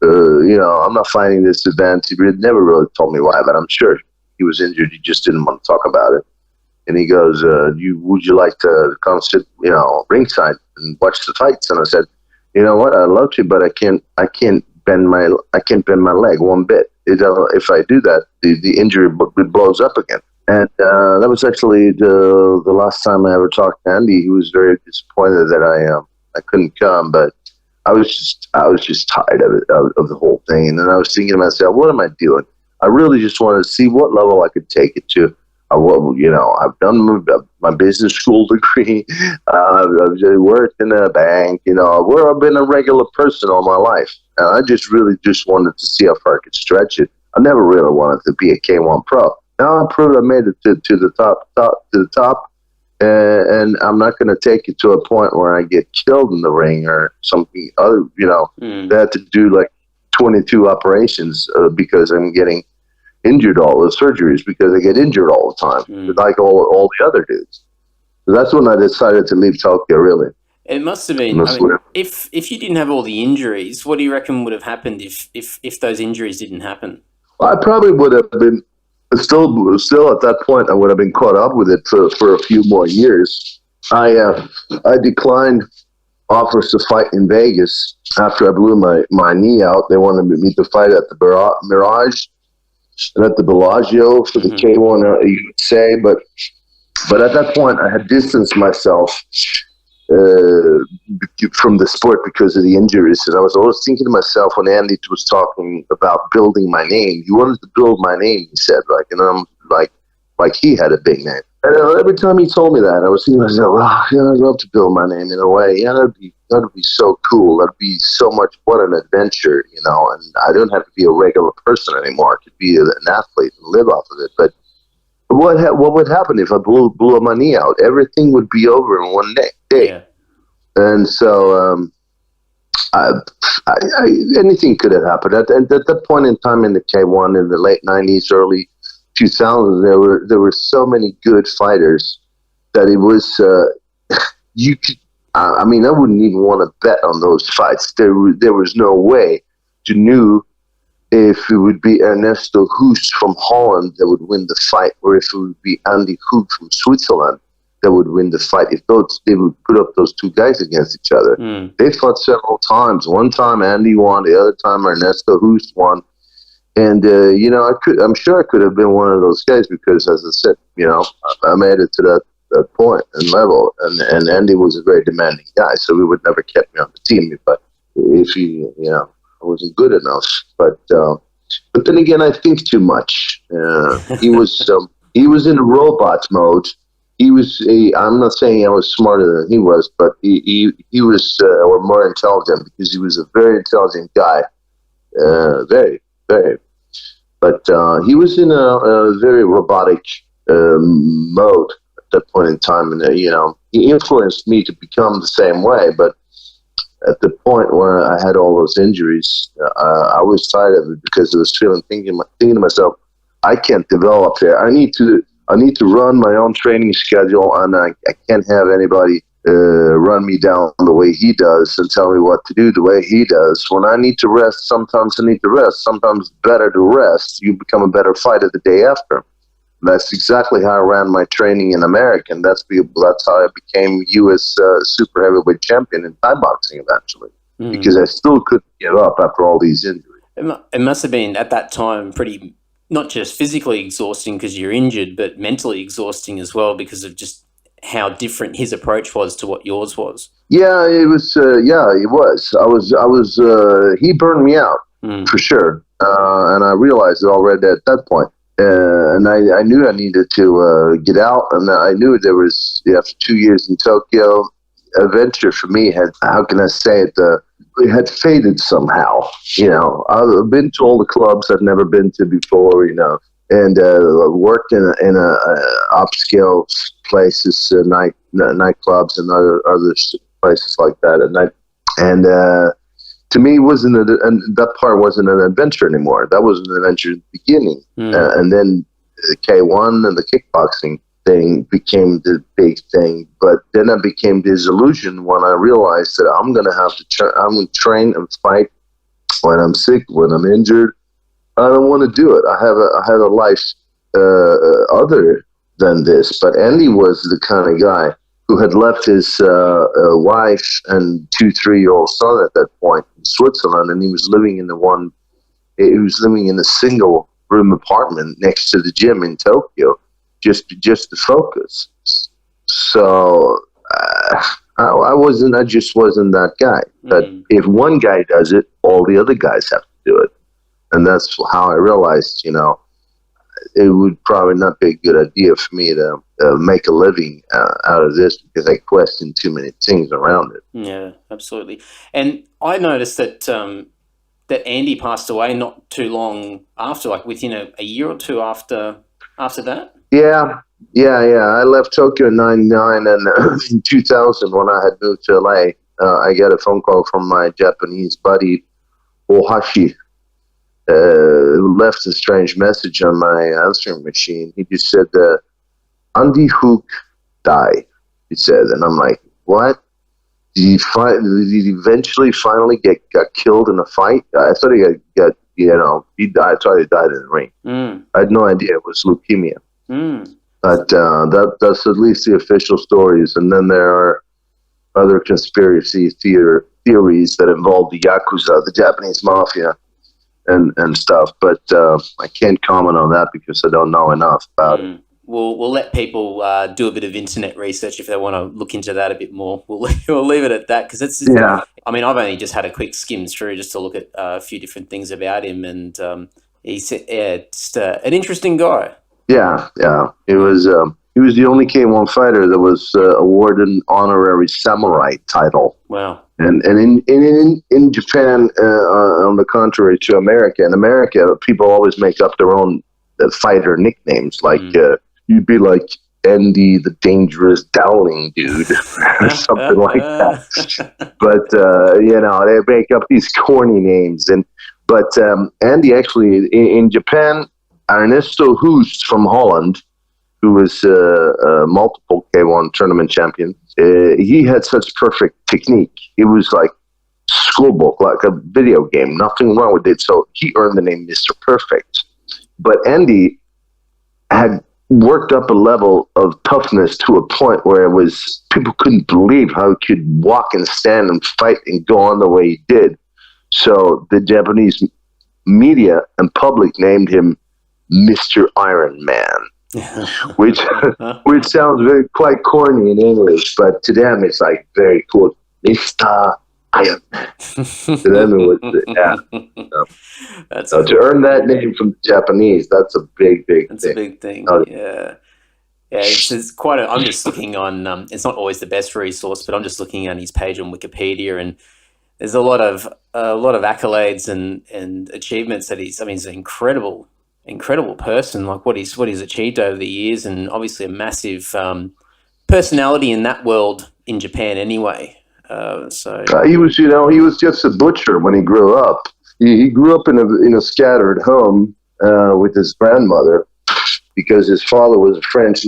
I'm not fighting this event. He never really told me why, but I'm sure he was injured. He just didn't want to talk about it. And he goes, would you like to come sit, ringside and watch the fights? And I said, you know what? I'd love to, but I can't bend my leg one bit. If I do that, the injury blows up again. And that was actually the last time I ever talked to Andy. He was very disappointed that I couldn't come, but I was just tired of it, of the whole thing. And then I was thinking to myself, what am I doing? I really just wanted to see what level I could take it to. I've done my business school degree. I've worked in a bank, where I've been a regular person all my life. And I just wanted to see how far I could stretch it. I never really wanted to be a K1 pro. Now I proved I made it to the top, and I'm not going to take it to a point where I get killed in the ring or something other, They had to do like 22 operations because I'm getting injured, all the surgeries because I get injured all the time, like all the other dudes. So that's when I decided to leave Tokyo, really. It must have been, if you didn't have all the injuries, what do you reckon would have happened if those injuries didn't happen? Well, I probably would have been, still at that point, I would have been caught up with it for a few more years. I declined offers to fight in Vegas after I blew my knee out. They wanted me to fight at the Mirage and at the Bellagio for the K1 USA, but at that point I had distanced myself from the sport because of the injuries. And I was always thinking to myself when Andy was talking about building my name, he wanted to build my name, he said, and I'm like he had a big name. And every time he told me that, I was thinking to myself, I'd love to build my name in a way. Yeah, that'd be so cool. That'd be so much, what an adventure, and I don't have to be a regular person anymore. I could be an athlete and live off of it. But what would happen if I blew my knee out? Everything would be over in one day. Yeah. And so anything could have happened. At that point in time in the K1 in the late 90s, early 2000s, there were so many good fighters that it was you could. I wouldn't even want to bet on those fights. There was no way you knew if it would be Ernesto Hoost from Holland that would win the fight, or if it would be Andy Hoog from Switzerland that would win the fight. If they would put up those two guys against each other. They fought several times. One time Andy won, the other time Ernesto Hoost won. And I'm sure I could have been one of those guys because, as I said, I made it to that point and level, and Andy was a very demanding guy, so he would never kept me on the team. But if I wasn't good enough. But then again, I think too much. He was in robot mode. I'm not saying I was smarter than he was, but he was or more intelligent, because he was a very intelligent guy, very, very. But he was in a very robotic mode at that point in time, and he influenced me to become the same way. But at the point where I had all those injuries, I was tired of it, because I was thinking to myself, I can't develop here. I need to run my own training schedule, and I can't have anybody run me down the way he does and tell me what to do the way he does. When I need to rest, sometimes I need to rest. Sometimes it's better to rest. You become a better fighter the day after. That's exactly how I ran my training in America, and that's how I became U.S. super heavyweight champion in Thai boxing eventually, because I still couldn't give up after all these injuries. It must have been at that time pretty, not just physically exhausting because you're injured, but mentally exhausting as well, because of just how different his approach was to what yours was. Yeah, it was. It was. He burned me out for sure, and I realized it already at that point. And I knew I needed to get out, and I knew there was, after 2 years in Tokyo, a venture for me had, how can I say it, it had faded somehow. I've been to all the clubs I've never been to before, and worked in a upscale places, nightclubs and other places like that at night. And to me, that part wasn't an adventure anymore. That was an adventure at the beginning, and then the K1 and the kickboxing thing became the big thing. But then I became disillusioned when I realized that I'm going to have to I'm going to train and fight when I'm sick, when I'm injured. I don't want to do it. I have a life other than this. But Andy was the kind of guy who had left his wife and 2-3-year-old son at that point in Switzerland, and he was living in a single room apartment next to the gym in Tokyo, just to focus. So I just wasn't that guy. But if one guy does it, all the other guys have to do it. And that's how I realized, it would probably not be a good idea for me to make a living out of this, because I question too many things around it. Yeah, absolutely. And I noticed that that Andy passed away not too long after, like within a year or two after that. Yeah. I left Tokyo in '99, and in 2000, when I had moved to LA, I got a phone call from my Japanese buddy Ohashi. Left a strange message on my answering machine. He just said, Andy Hook died, he said. And I'm like, what? Did he eventually finally got killed in a fight? I thought he got he died. I thought he died in the ring. I had no idea it was leukemia. But that's at least the official stories. And then there are other conspiracy theories that involve the Yakuza, the Japanese mafia, and stuff, but I can't comment on that because I don't know enough about it. We'll let people do a bit of internet research if they want to look into that a bit more. We'll leave it at that, because it's just, I mean, I've only just had a quick skim through just to look at a few different things about him, and he's just an interesting guy. Yeah. He was the only K1 fighter that was awarded an honorary samurai title. Wow. And in Japan, on the contrary to America, in America, people always make up their own fighter nicknames. Like you'd be like Andy the Dangerous Dowling Dude or something like that. But they make up these corny names. But Andy actually in Japan, Ernesto Hoest from Holland, who was a multiple K1 tournament champion, he had such perfect technique. It was like schoolbook, like a video game. Nothing wrong with it. So he earned the name Mr. Perfect. But Andy had worked up a level of toughness to a point where it was people couldn't believe how he could walk and stand and fight and go on the way he did. So the Japanese media and public named him Mr. Iron Man. which sounds quite corny in English, but to them it's like very cool. Mr. Iron Man. To them it was, So to earn that name from the Japanese, that's a big thing. That's a big thing. Yeah. It's quite. I'm just looking on. It's not always the best resource, but I'm just looking on his page on Wikipedia, and there's a lot of accolades and achievements that he's. I mean, he's an incredible person, like what he's achieved over the years, and obviously a massive personality in that world in Japan anyway. He was just a butcher when he grew up. He grew up in a scattered home with his grandmother, because his father was a French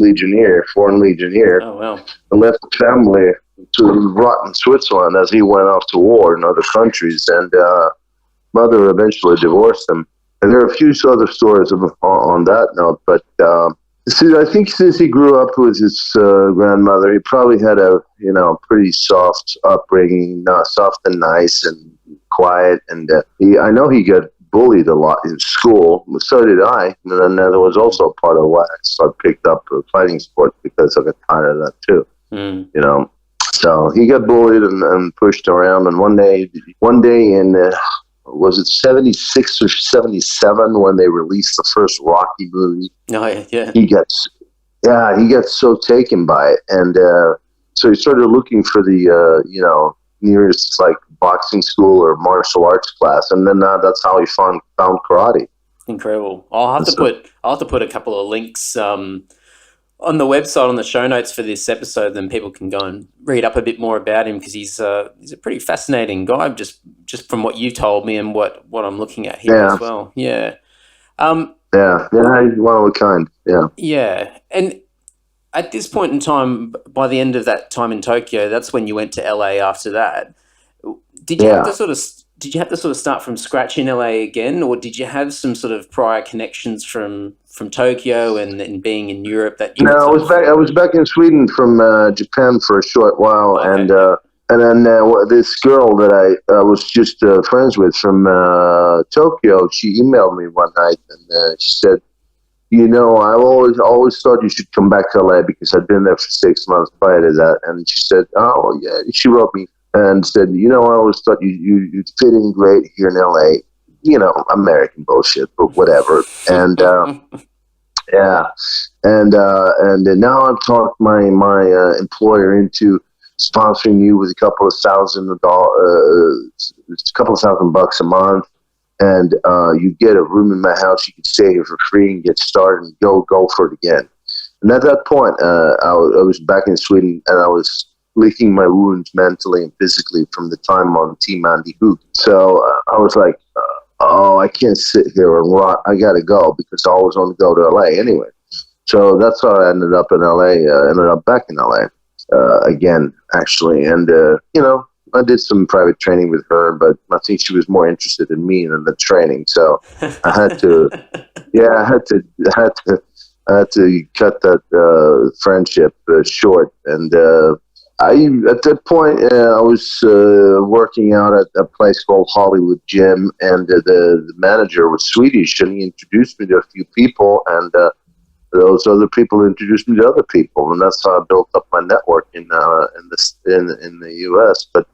foreign legionnaire. Oh, wow. And left the family to rot in Switzerland as he went off to war in other countries, and mother eventually divorced him. And there are a few other stories on that note, but I think since he grew up with his grandmother, he probably had a pretty soft upbringing, soft and nice and quiet. And I know he got bullied a lot in school. So did I. And then there was also part of why I picked up fighting sports, because I got tired of that too. So he got bullied and pushed around. And one day in was it 76 or 77 when they released the first Rocky movie? Oh, yeah. He got so taken by it, and so he started looking for the nearest like boxing school or martial arts class, and then that's how he found karate. Incredible. I'll have to put a couple of links on the website, on the show notes for this episode, then people can go and read up a bit more about him, because he's a pretty fascinating guy, just from what you told me and what I'm looking at here as well. Yeah. Yeah, he's one of a kind. Yeah. Yeah. And at this point in time, by the end of that time in Tokyo, that's when you went to LA after that. Did you have to sort of start from scratch in LA again, or did you have some sort of prior connections from Tokyo and being in Europe that you? No, I was back in Sweden from Japan for a short while, okay. and then this girl that I was just friends with from Tokyo, she emailed me one night, and she said, "You know, I always thought you should come back to LA because I'd been there for 6 months prior to that." And she said, "Oh yeah," she wrote me and said, "You know, I always thought you'd fit in great here in LA. You know, American bullshit, but whatever." And yeah, and now I've talked my employer into sponsoring you with a couple of $1,000 bucks a month, and you get a room in my house. You can stay here for free and get started and go for it again. And at that point, I was back in Sweden, and I was licking my wounds mentally and physically from the time on Team Andy Hook. So I was like, I can't sit here and rot. I got to go, because I always want to go to LA anyway. So that's how I ended up in LA, ended up back in LA again, actually. And, you know, I did some private training with her, but I think she was more interested in me than the training. So I had to, I had to cut that friendship short. And at that point, I was working out at a place called Hollywood Gym, and the manager was Swedish, and he introduced me to a few people, and those other people introduced me to other people, and that's how I built up my network in the U.S. But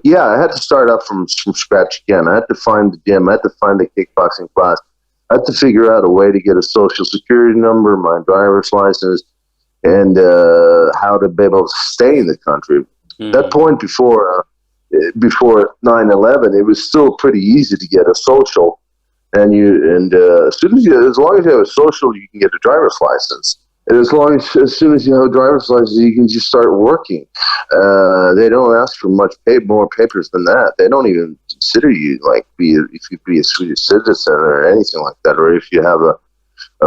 yeah, I had to start up from scratch again. I had to find the gym. I had to find the kickboxing class. I had to figure out a way to get a social security number, my driver's license, and how to be able to stay in the country. Mm-hmm. That point before 9/11, it was still pretty easy to get a social, and as long as you have a social, you can get a driver's license. And as soon as you have a driver's license, you can just start working. They don't ask for more papers than that. They don't even consider you if you be a Swedish citizen or anything like that, or if you have a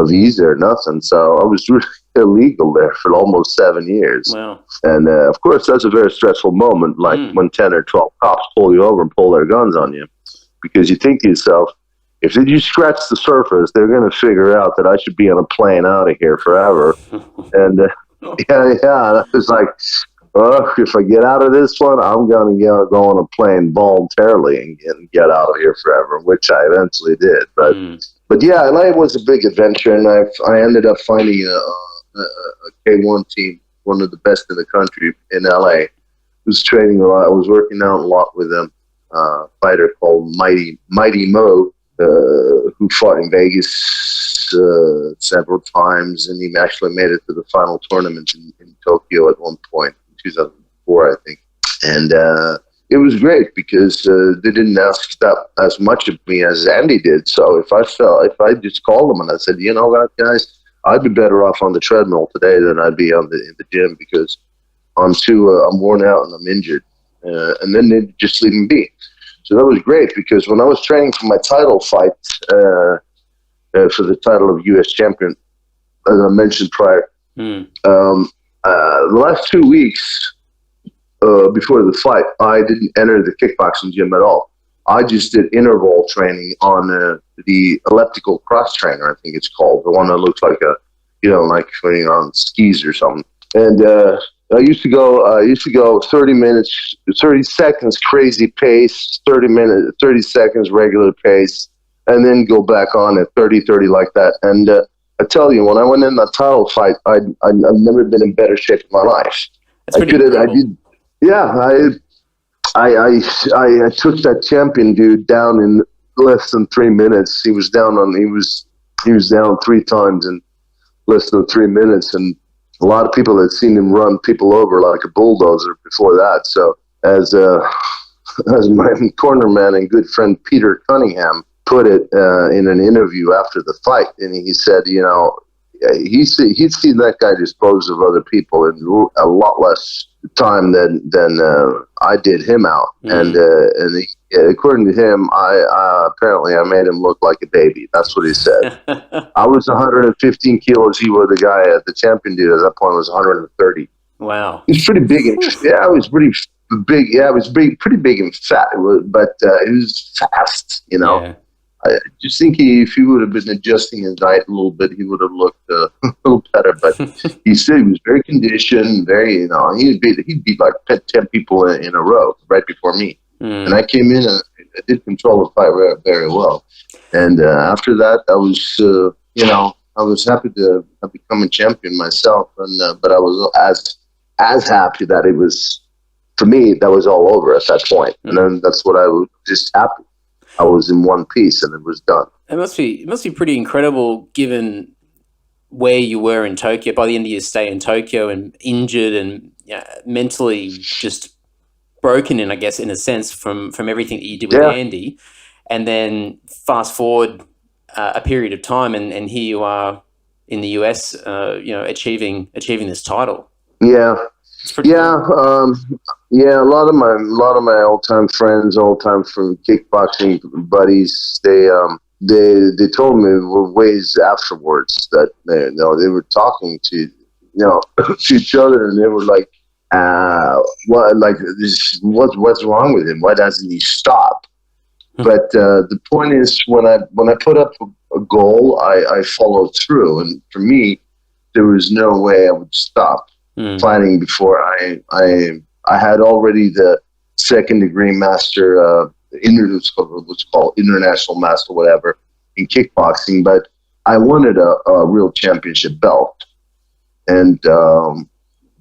visa or nothing. So I was really illegal there for almost 7 years. Wow. And of course, that's a very stressful moment, like when 10 or 12 cops pull you over and pull their guns on you, because you think to yourself, if you scratch the surface, they're going to figure out that I should be on a plane out of here forever. And I was like, if I get out of this one, I'm going to go on a plane voluntarily and get out of here forever, which I eventually did. But yeah, LA was a big adventure, and I ended up finding a K1 team, one of the best in the country in LA. Was training a lot. I was working out a lot with them. A fighter called Mighty Mo, who fought in Vegas several times, and he actually made it to the final tournament in Tokyo at one point in 2004, I think. And it was great because they didn't ask that as much of me as Andy did. So if I just called them and I said, you know what, guys, I'd be better off on the treadmill today than I'd be in the gym, because I'm worn out and I'm injured. And then they'd just leave me be. So that was great, because when I was training for my title fight, for the title of U.S. champion, as I mentioned prior, the last 2 weeks before the fight, I didn't enter the kickboxing gym at all. I just did interval training on the elliptical cross trainer, I think it's called, the one that looks like like when you're on skis or something. And I used to go 30 minutes, 30 seconds crazy pace, 30 seconds regular pace, and then go back on at 30 like that. And I tell you, when I went in that title fight, I've never been in better shape in my life. I took that champion dude down in less than 3 minutes. He was down 3 times in less than 3 minutes, and a lot of people had seen him run people over like a bulldozer before that. So as as my corner man and good friend Peter Cunningham put it in an interview after the fight, and he said, he'd seen that guy dispose of other people in a lot less time than I did him out, and according to him, I apparently I made him look like a baby. That's what he said. I was 115 kilos. He was the guy, the champion dude at that point was 130. Wow, he's pretty big. He was pretty big. Yeah, it was pretty big and fat. But he was fast. Yeah. I just think if he would have been adjusting his diet a little bit, he would have looked a little better. But he said he was very conditioned, very, he'd beat like 10 people in a row right before me. And I came in and I did control the fight very, very well. And after that, I was, I was happy to have become a champion myself. And but I was as happy that it was, for me, that was all over at that point. And then that's what I was just happy. I was in one piece and it was done. It must be pretty incredible given where you were in Tokyo, by the end of your stay in Tokyo, and injured and mentally just broken in, I guess, in a sense, from everything that you did with Andy. And then fast forward a period of time and here you are in the US, achieving this title. Yeah. Cool. A lot of my old time friends, from kickboxing buddies, they told me ways afterwards that they were talking to to each other, and they were like, what's wrong with him? Why doesn't he stop? But the point is, when I put up a goal, I followed through, and for me, there was no way I would stop fighting before I had already the second degree master, what's called international master, whatever, in kickboxing. But I wanted a real championship belt, and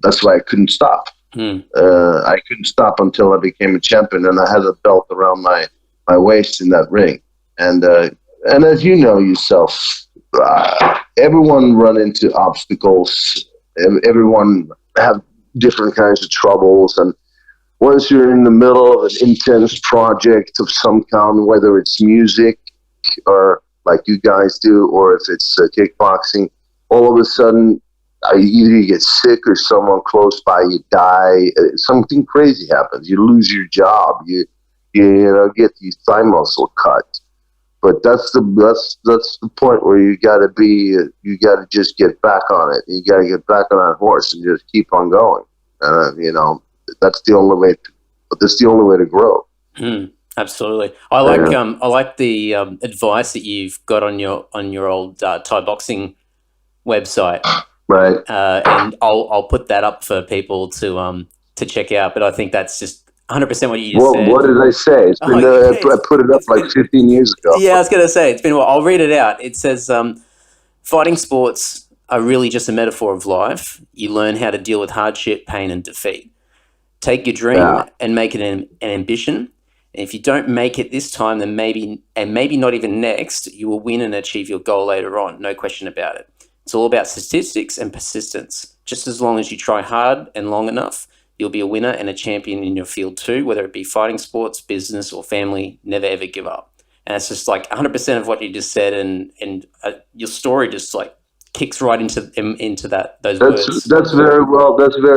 that's why I couldn't stop. I couldn't stop until I became a champion, and I had a belt around my waist in that ring. And as you know yourself, everyone run into obstacles. Everyone have different kinds of troubles, and once you're in the middle of an intense project of some kind, whether it's music or like you guys do, or if it's kickboxing, all of a sudden either you get sick or someone close by you die. Something crazy happens. You lose your job. You get your thigh muscle cut. But that's the point where you got to just get back on it. You got to get back on that horse and just keep on going. That's the only way. That's the only way to grow. Absolutely. I like the advice that you've got on your old Thai boxing website. Right. And I'll put that up for people to check out. But I think that's just 100% what you just said. What did I say? It's been, I put it up like 15 years ago. Yeah, I was going to say, it's been a while. I'll read it out. It says, fighting sports are really just a metaphor of life. You learn how to deal with hardship, pain, and defeat. Take your dream and make it an ambition. And if you don't make it this time, then maybe not even next, you will win and achieve your goal later on. No question about it. It's all about statistics and persistence. Just as long as you try hard and long enough, you'll be a winner and a champion in your field too, whether it be fighting sports, business, or family. Never, ever give up. And it's just like 100% of what you just said, and your story just like kicks right into those words. That's very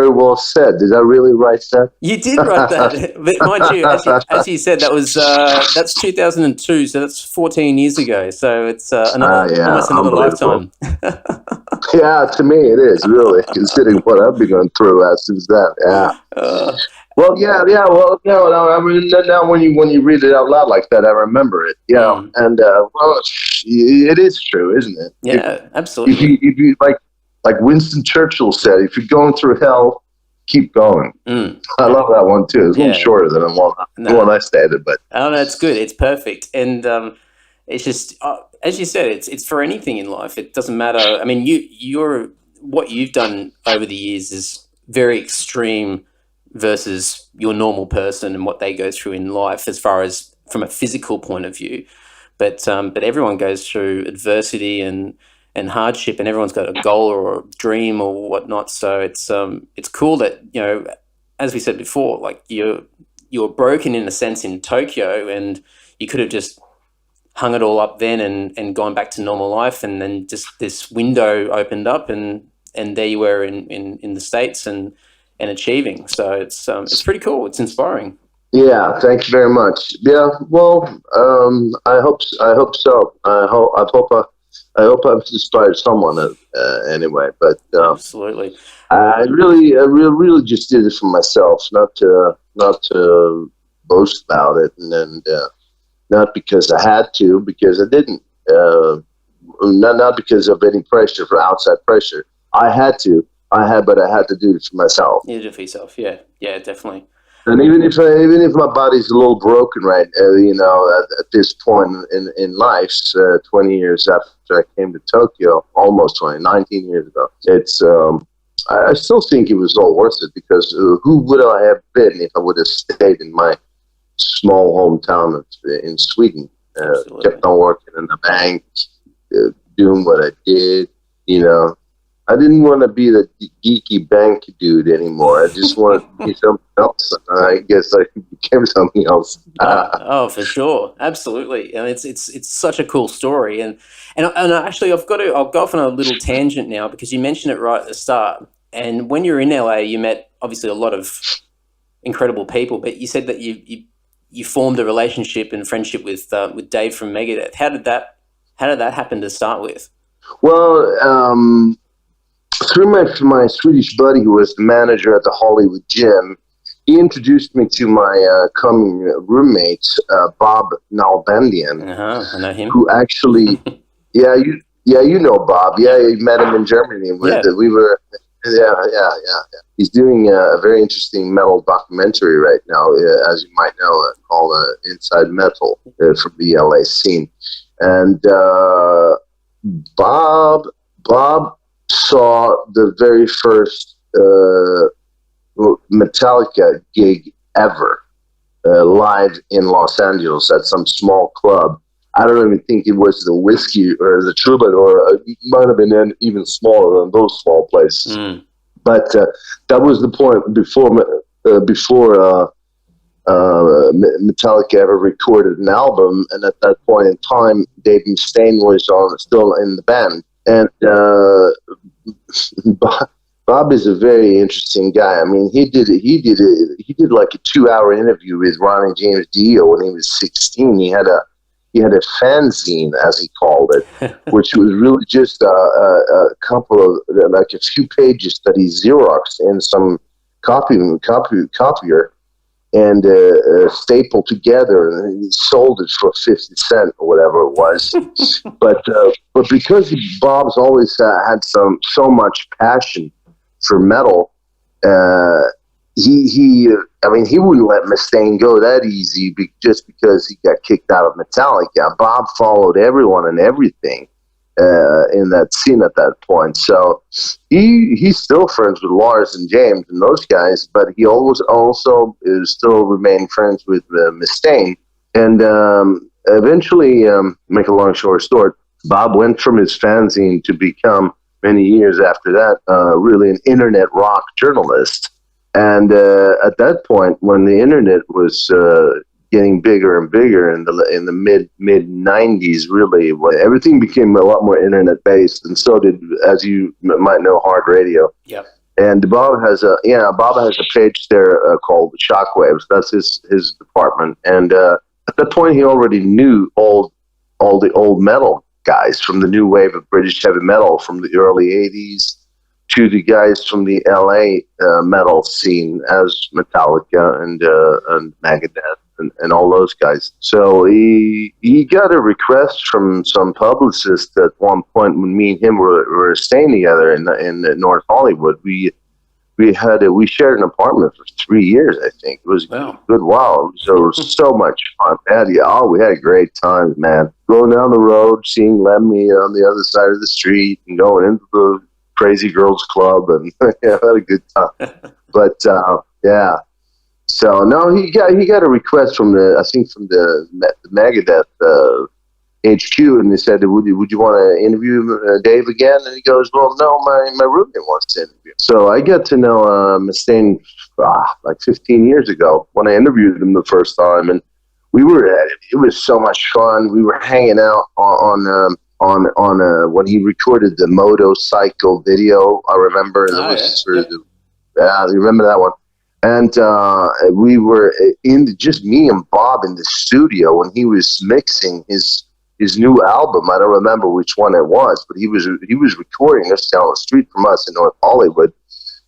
well said. Did I really write that? You did write that, but mind you, as you said, that's 2002, so that's 14 years ago. So it's almost another lifetime. Yeah, to me it is really, considering what I've been going through since then. Yeah. I mean, now when you read it out loud like that, I remember it. Yeah, and it is true, isn't it? Yeah, absolutely. If you like Winston Churchill said, if you're going through hell, keep going. I love that one too. It's a little shorter than the one I stated, but no, it's good. It's perfect, and it's just as you said, it's for anything in life. It doesn't matter. I mean, you're what you've done over the years is very extreme versus your normal person and what they go through in life as far as from a physical point of view. But everyone goes through adversity and and everyone's got a goal or a dream or whatnot. So it's cool that, as we said before, like you're broken in a sense in Tokyo, and you could have just hung it all up then and gone back to normal life, and then just this window opened up, and there you were in the States and achieving. So it's pretty cool. It's inspiring. Yeah, thank you very much. Yeah, well, I hope so. I hope I've inspired someone anyway. But Absolutely, really just did it for myself, not to boast about it, and not because I had to, because I didn't. Not because of any pressure, for outside pressure. I had to. But I had to do it for myself. You did it for yourself. Yeah, definitely. And even if my body's a little broken, right, at this point in life, 20 years after I came to Tokyo, almost 19 years ago, it's I still think it was all worth it, because who would I have been if I would have stayed in my small hometown in Sweden? Kept on working in the bank, doing what I did, I didn't want to be the geeky bank dude anymore. I just wanted to be something else. I guess I became something else. Oh, for sure, absolutely. And it's such a cool story. And actually, I'll go off on a little tangent now, because you mentioned it right at the start. And when you were in LA, you met obviously a lot of incredible people. But you said that you formed a relationship and friendship with Dave from Megadeth. How did that happen to start with? Well, through my Swedish buddy, who was the manager at the Hollywood Gym, he introduced me to my coming roommate, Bob Nalbandian. I know him. Who actually, you know Bob. Yeah, you met him in Germany. We were, yeah. He's doing a very interesting metal documentary right now, as you might know, called Inside Metal, from the LA scene. And Bob saw the very first Metallica gig ever, live in Los Angeles at some small club. I don't even think it was the Whiskey or the Troubadour. It might have been even smaller than those small places. But that was the point before Metallica ever recorded an album. And at that point in time, Dave Mustaine was still in the band. And Bob is a very interesting guy. I mean, he did like a 2-hour interview with Ronnie James Dio when he was 16. He had a fanzine, as he called it, which was really just a couple of, like a few pages that he Xeroxed in some copier and stapled together, and he sold it for 50 cents or whatever it was. but because Bob's always had so much passion for metal, he wouldn't let Mustaine go that easy just because he got kicked out of Metallica. Bob followed everyone and everything in that scene at that point. So he's still friends with Lars and James and those guys, but he also still remained friends with Mustaine. And eventually, make a long story short, Bob went from his fanzine to become, many years after that, really an internet rock journalist. And at that point, when the internet was getting bigger and bigger in the mid 90s, really, everything became a lot more internet based, and so did, as you might know, hard radio. Yep. And Bob has a page there called Shockwaves. That's his department. And at that point, he already knew all the old metal guys from the new wave of British heavy metal from the early 80s to the guys from the LA metal scene, as Metallica and Megadeth and all those guys. So he got a request from some publicist at one point when me and him were staying together in North Hollywood. We shared an apartment for 3 years, I think. It was a good while. So it was so much fun. We had a great time, man. Going down the road, seeing Lemmy on the other side of the street, and going into the Crazy Girls Club, and had a good time. But yeah. So no, he got a request from the Megadeth HQ, and they said, would you want to interview Dave again? And he goes, well, no, my roommate wants to interview. So I got to know Mustaine like 15 years ago when I interviewed him the first time, and it was so much fun. We were hanging out on when he recorded the motorcycle video. I remember you remember that one. And we were just me and Bob in the studio when he was mixing his new album. I don't remember which one it was, but he was recording us down the street from us in North Hollywood,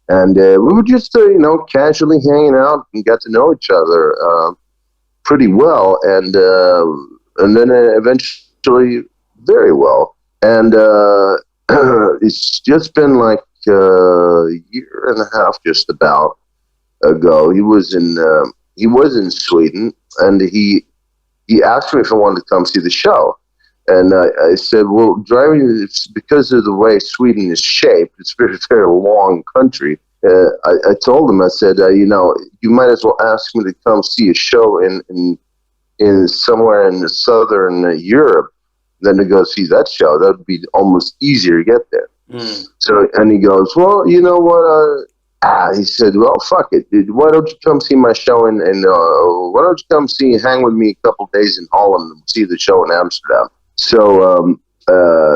and we were just casually hanging out and got to know each other pretty well, and then eventually very well. And it's just been like a year and a half, just about ago. He was in Sweden, and he asked me if I wanted to come see the show. And I said, well, driving, it's because of the way Sweden is shaped. It's a very, very long country. I told him, I said, you might as well ask me to come see a show in somewhere in southern Europe than to go see that show. That would be almost easier to get there. So, and he goes, well, you know what? He said, well, fuck it, dude. Why don't you come see my show and why don't you come hang with me a couple days in Holland and see the show in Amsterdam? So,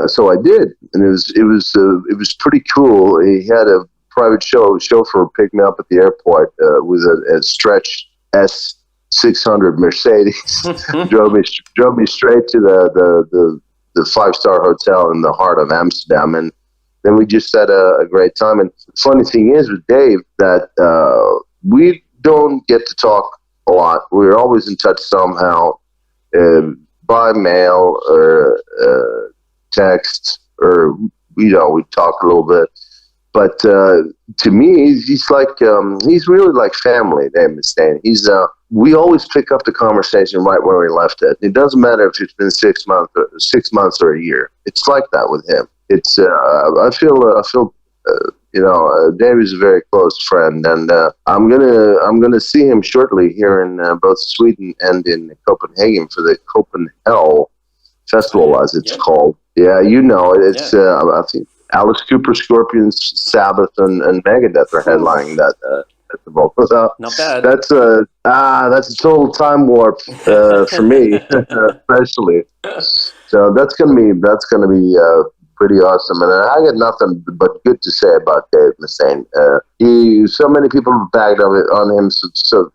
so I did, and it was pretty cool. He had a private chauffeur pick me up at the airport with a stretch S600 Mercedes. drove me straight to the 5-star hotel in the heart of Amsterdam, and then we just had a great time. And the funny thing is with Dave that we don't get to talk a lot. We're always in touch somehow, by mail or text, or we talk a little bit. But to me, he's like he's really like family. Dave Mustaine. We always pick up the conversation right where we left it. It doesn't matter if it's been 6 months or a year. It's like that with him. It's I feel Dave is a very close friend, and I'm gonna see him shortly here in both Sweden and in Copenhagen for the Copenhagen Festival, as it's called. Yeah, it's I think Alice Cooper, Scorpions, Sabbath, and Megadeth are headlining that festival. So not bad. That's a total time warp for me, especially. So that's gonna be pretty awesome, and I got nothing but good to say about Dave Mustaine. So many people have bagged on him so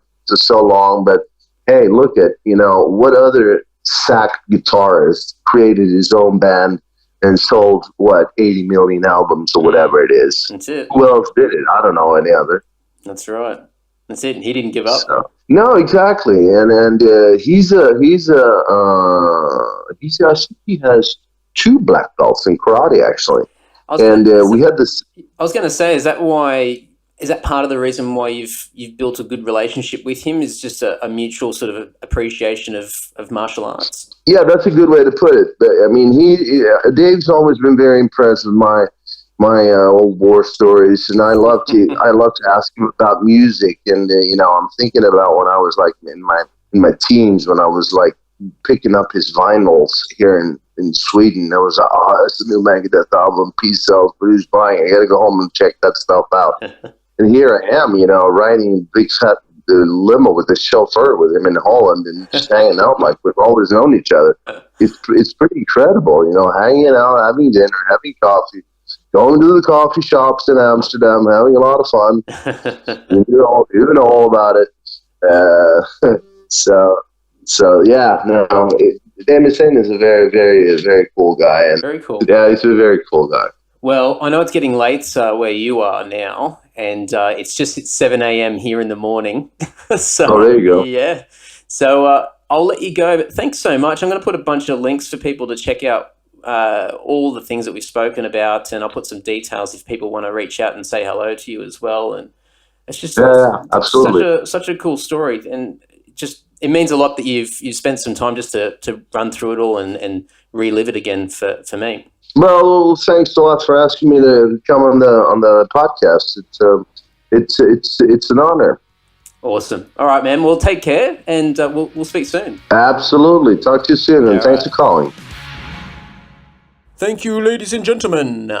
long, but hey, look at what other sack guitarist created his own band and sold 80 million albums or whatever it is. That's it. Who else did it? I don't know any other. That's right. That's it. He didn't give up. So, no, exactly, and I think he has 2 black belts in karate, actually. We had this. I was going to say, is that part of the reason why you've built a good relationship with him? Is just a mutual sort of appreciation of martial arts? Yeah, that's a good way to put it. But, I mean, Dave's always been very impressed with my old war stories, and I love to ask him about music. And I'm thinking about when I was like in my teens, when I was like picking up his vinyls here in Sweden. I was like, that's the new Megadeth album, Peace Sells, but who's buying it? I gotta go home and check that stuff out. And here I am, riding a big fat limo with a chauffeur with him in Holland and just hanging out like we've always known each other. It's pretty incredible, hanging out, having dinner, having coffee, going to the coffee shops in Amsterdam, having a lot of fun. You know all about it. So yeah, no. Dave Mustaine is a very, very, very cool guy. And very cool. Yeah, he's a very cool guy. Well, I know it's getting late where you are now, and it's 7 a.m. here in the morning. So, there you go. Yeah. So I'll let you go, but thanks so much. I'm going to put a bunch of links for people to check out all the things that we've spoken about, and I'll put some details if people want to reach out and say hello to you as well. And it's just absolutely such a cool story, and it means a lot that you've spent some time just to run through it all and relive it again for me. Well, thanks a lot for asking me to come on the podcast. It's an honor. Awesome. All right, man. Well, take care, and we'll speak soon. Absolutely. Talk to you soon, and thanks for calling. Thank you, ladies and gentlemen.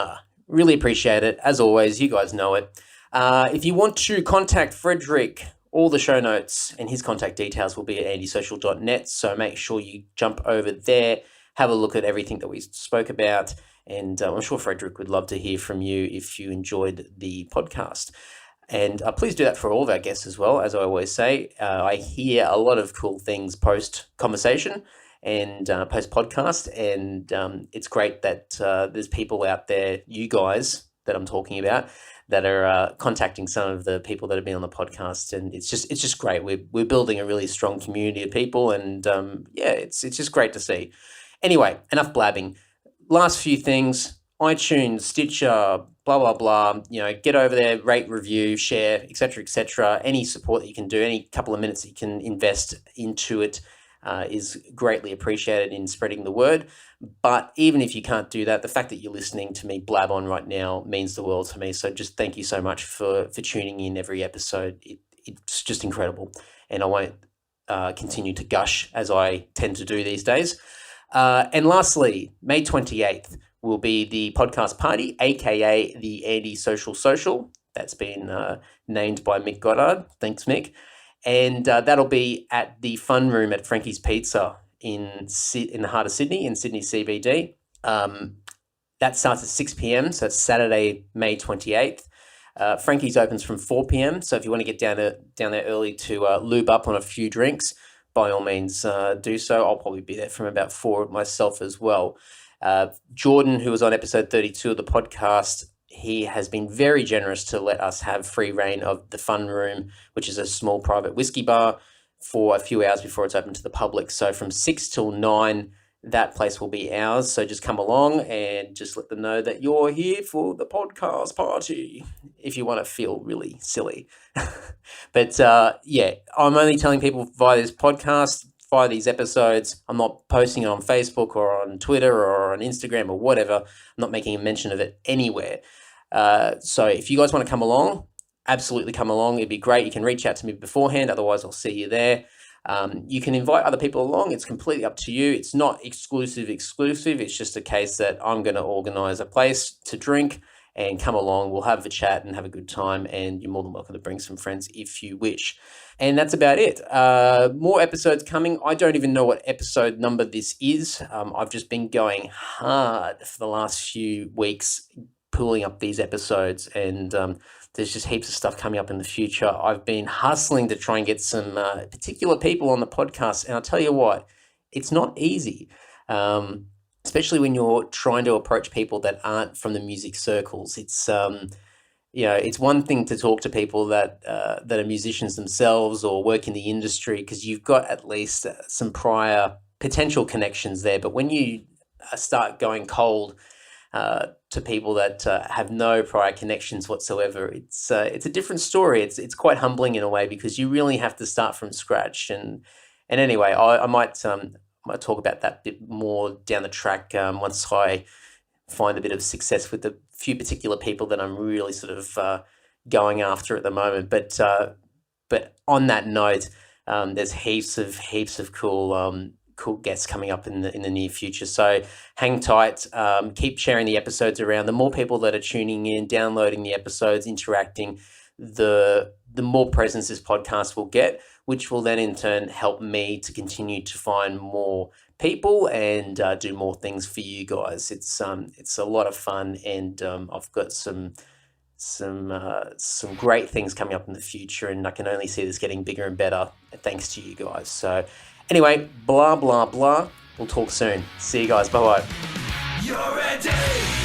Really appreciate it. As always, you guys know it. If you want to contact Fredrik, all the show notes and his contact details will be at andysocial.net. So make sure you jump over there, have a look at everything that we spoke about. And I'm sure Fredrik would love to hear from you if you enjoyed the podcast. And please do that for all of our guests as well. As I always say, I hear a lot of cool things post-conversation and post-podcast. And it's great that there's people out there, you guys that I'm talking about, that are contacting some of the people that have been on the podcast. And it's just great. We're building a really strong community of people. And it's just great to see. Anyway, enough blabbing. Last few things, iTunes, Stitcher, blah, blah, blah, get over there, rate, review, share, etc., etc. Any support that you can do, any couple of minutes that you can invest into it is greatly appreciated in spreading the word. But even if you can't do that, the fact that you're listening to me blab on right now means the world to me. So just thank you so much for tuning in every episode. It's just incredible. And I won't continue to gush as I tend to do these days. And lastly, May 28th will be the podcast party, aka the Andy-Social Social. That's been named by Mick Goddard. Thanks, Mick. And that'll be at the Fun Room at Frankie's Pizza in the heart of Sydney, in Sydney CBD. That starts at 6 p.m, so it's Saturday, May 28th. Frankie's opens from 4 p.m, so if you want to get down there early to lube up on a few drinks, by all means do so. I'll probably be there from about 4 myself as well. Jordan, who was on episode 32 of the podcast, he has been very generous to let us have free reign of the Fun Room, which is a small private whiskey bar, for a few hours before it's open to the public. So from 6 till 9, that place will be ours. So just come along and just let them know that you're here for the podcast party, if you want to feel really silly. But I'm only telling people via this podcast, via these episodes. I'm not posting it on Facebook or on Twitter or on Instagram or whatever. I'm not making a mention of it anywhere. So if you guys want to come along, absolutely come along. It'd be great. You can reach out to me beforehand. Otherwise, I'll see you there. You can invite other people along. It's completely up to you. It's not exclusive. It's just a case that I'm going to organise a place to drink and come along. We'll have a chat and have a good time, and you're more than welcome to bring some friends if you wish. And that's about it. More episodes coming. I don't even know what episode number this is. I've just been going hard for the last few weeks, pulling up these episodes, and there's just heaps of stuff coming up in the future. I've been hustling to try and get some particular people on the podcast, and I'll tell you what, it's not easy, especially when you're trying to approach people that aren't from the music circles. It's it's one thing to talk to people that are musicians themselves or work in the industry, because you've got at least some prior potential connections there. But when you start going cold to people that have no prior connections whatsoever, it's a different story. It's quite humbling in a way, because you really have to start from scratch. And anyway, I might talk about that a bit more down the track once I find a bit of success with the few particular people that I'm really sort of going after at the moment. But on that note, there's heaps of cool guests coming up in the near future. So hang tight, keep sharing the episodes around. The more people that are tuning in, downloading the episodes, interacting, the more presence this podcast will get, which will then in turn help me to continue to find more people and do more things for you guys. It's a lot of fun, and I've got some great things coming up in the future, and I can only see this getting bigger and better thanks to you guys. So anyway, blah, blah, blah. We'll talk soon. See you guys. Bye-bye. You're ready.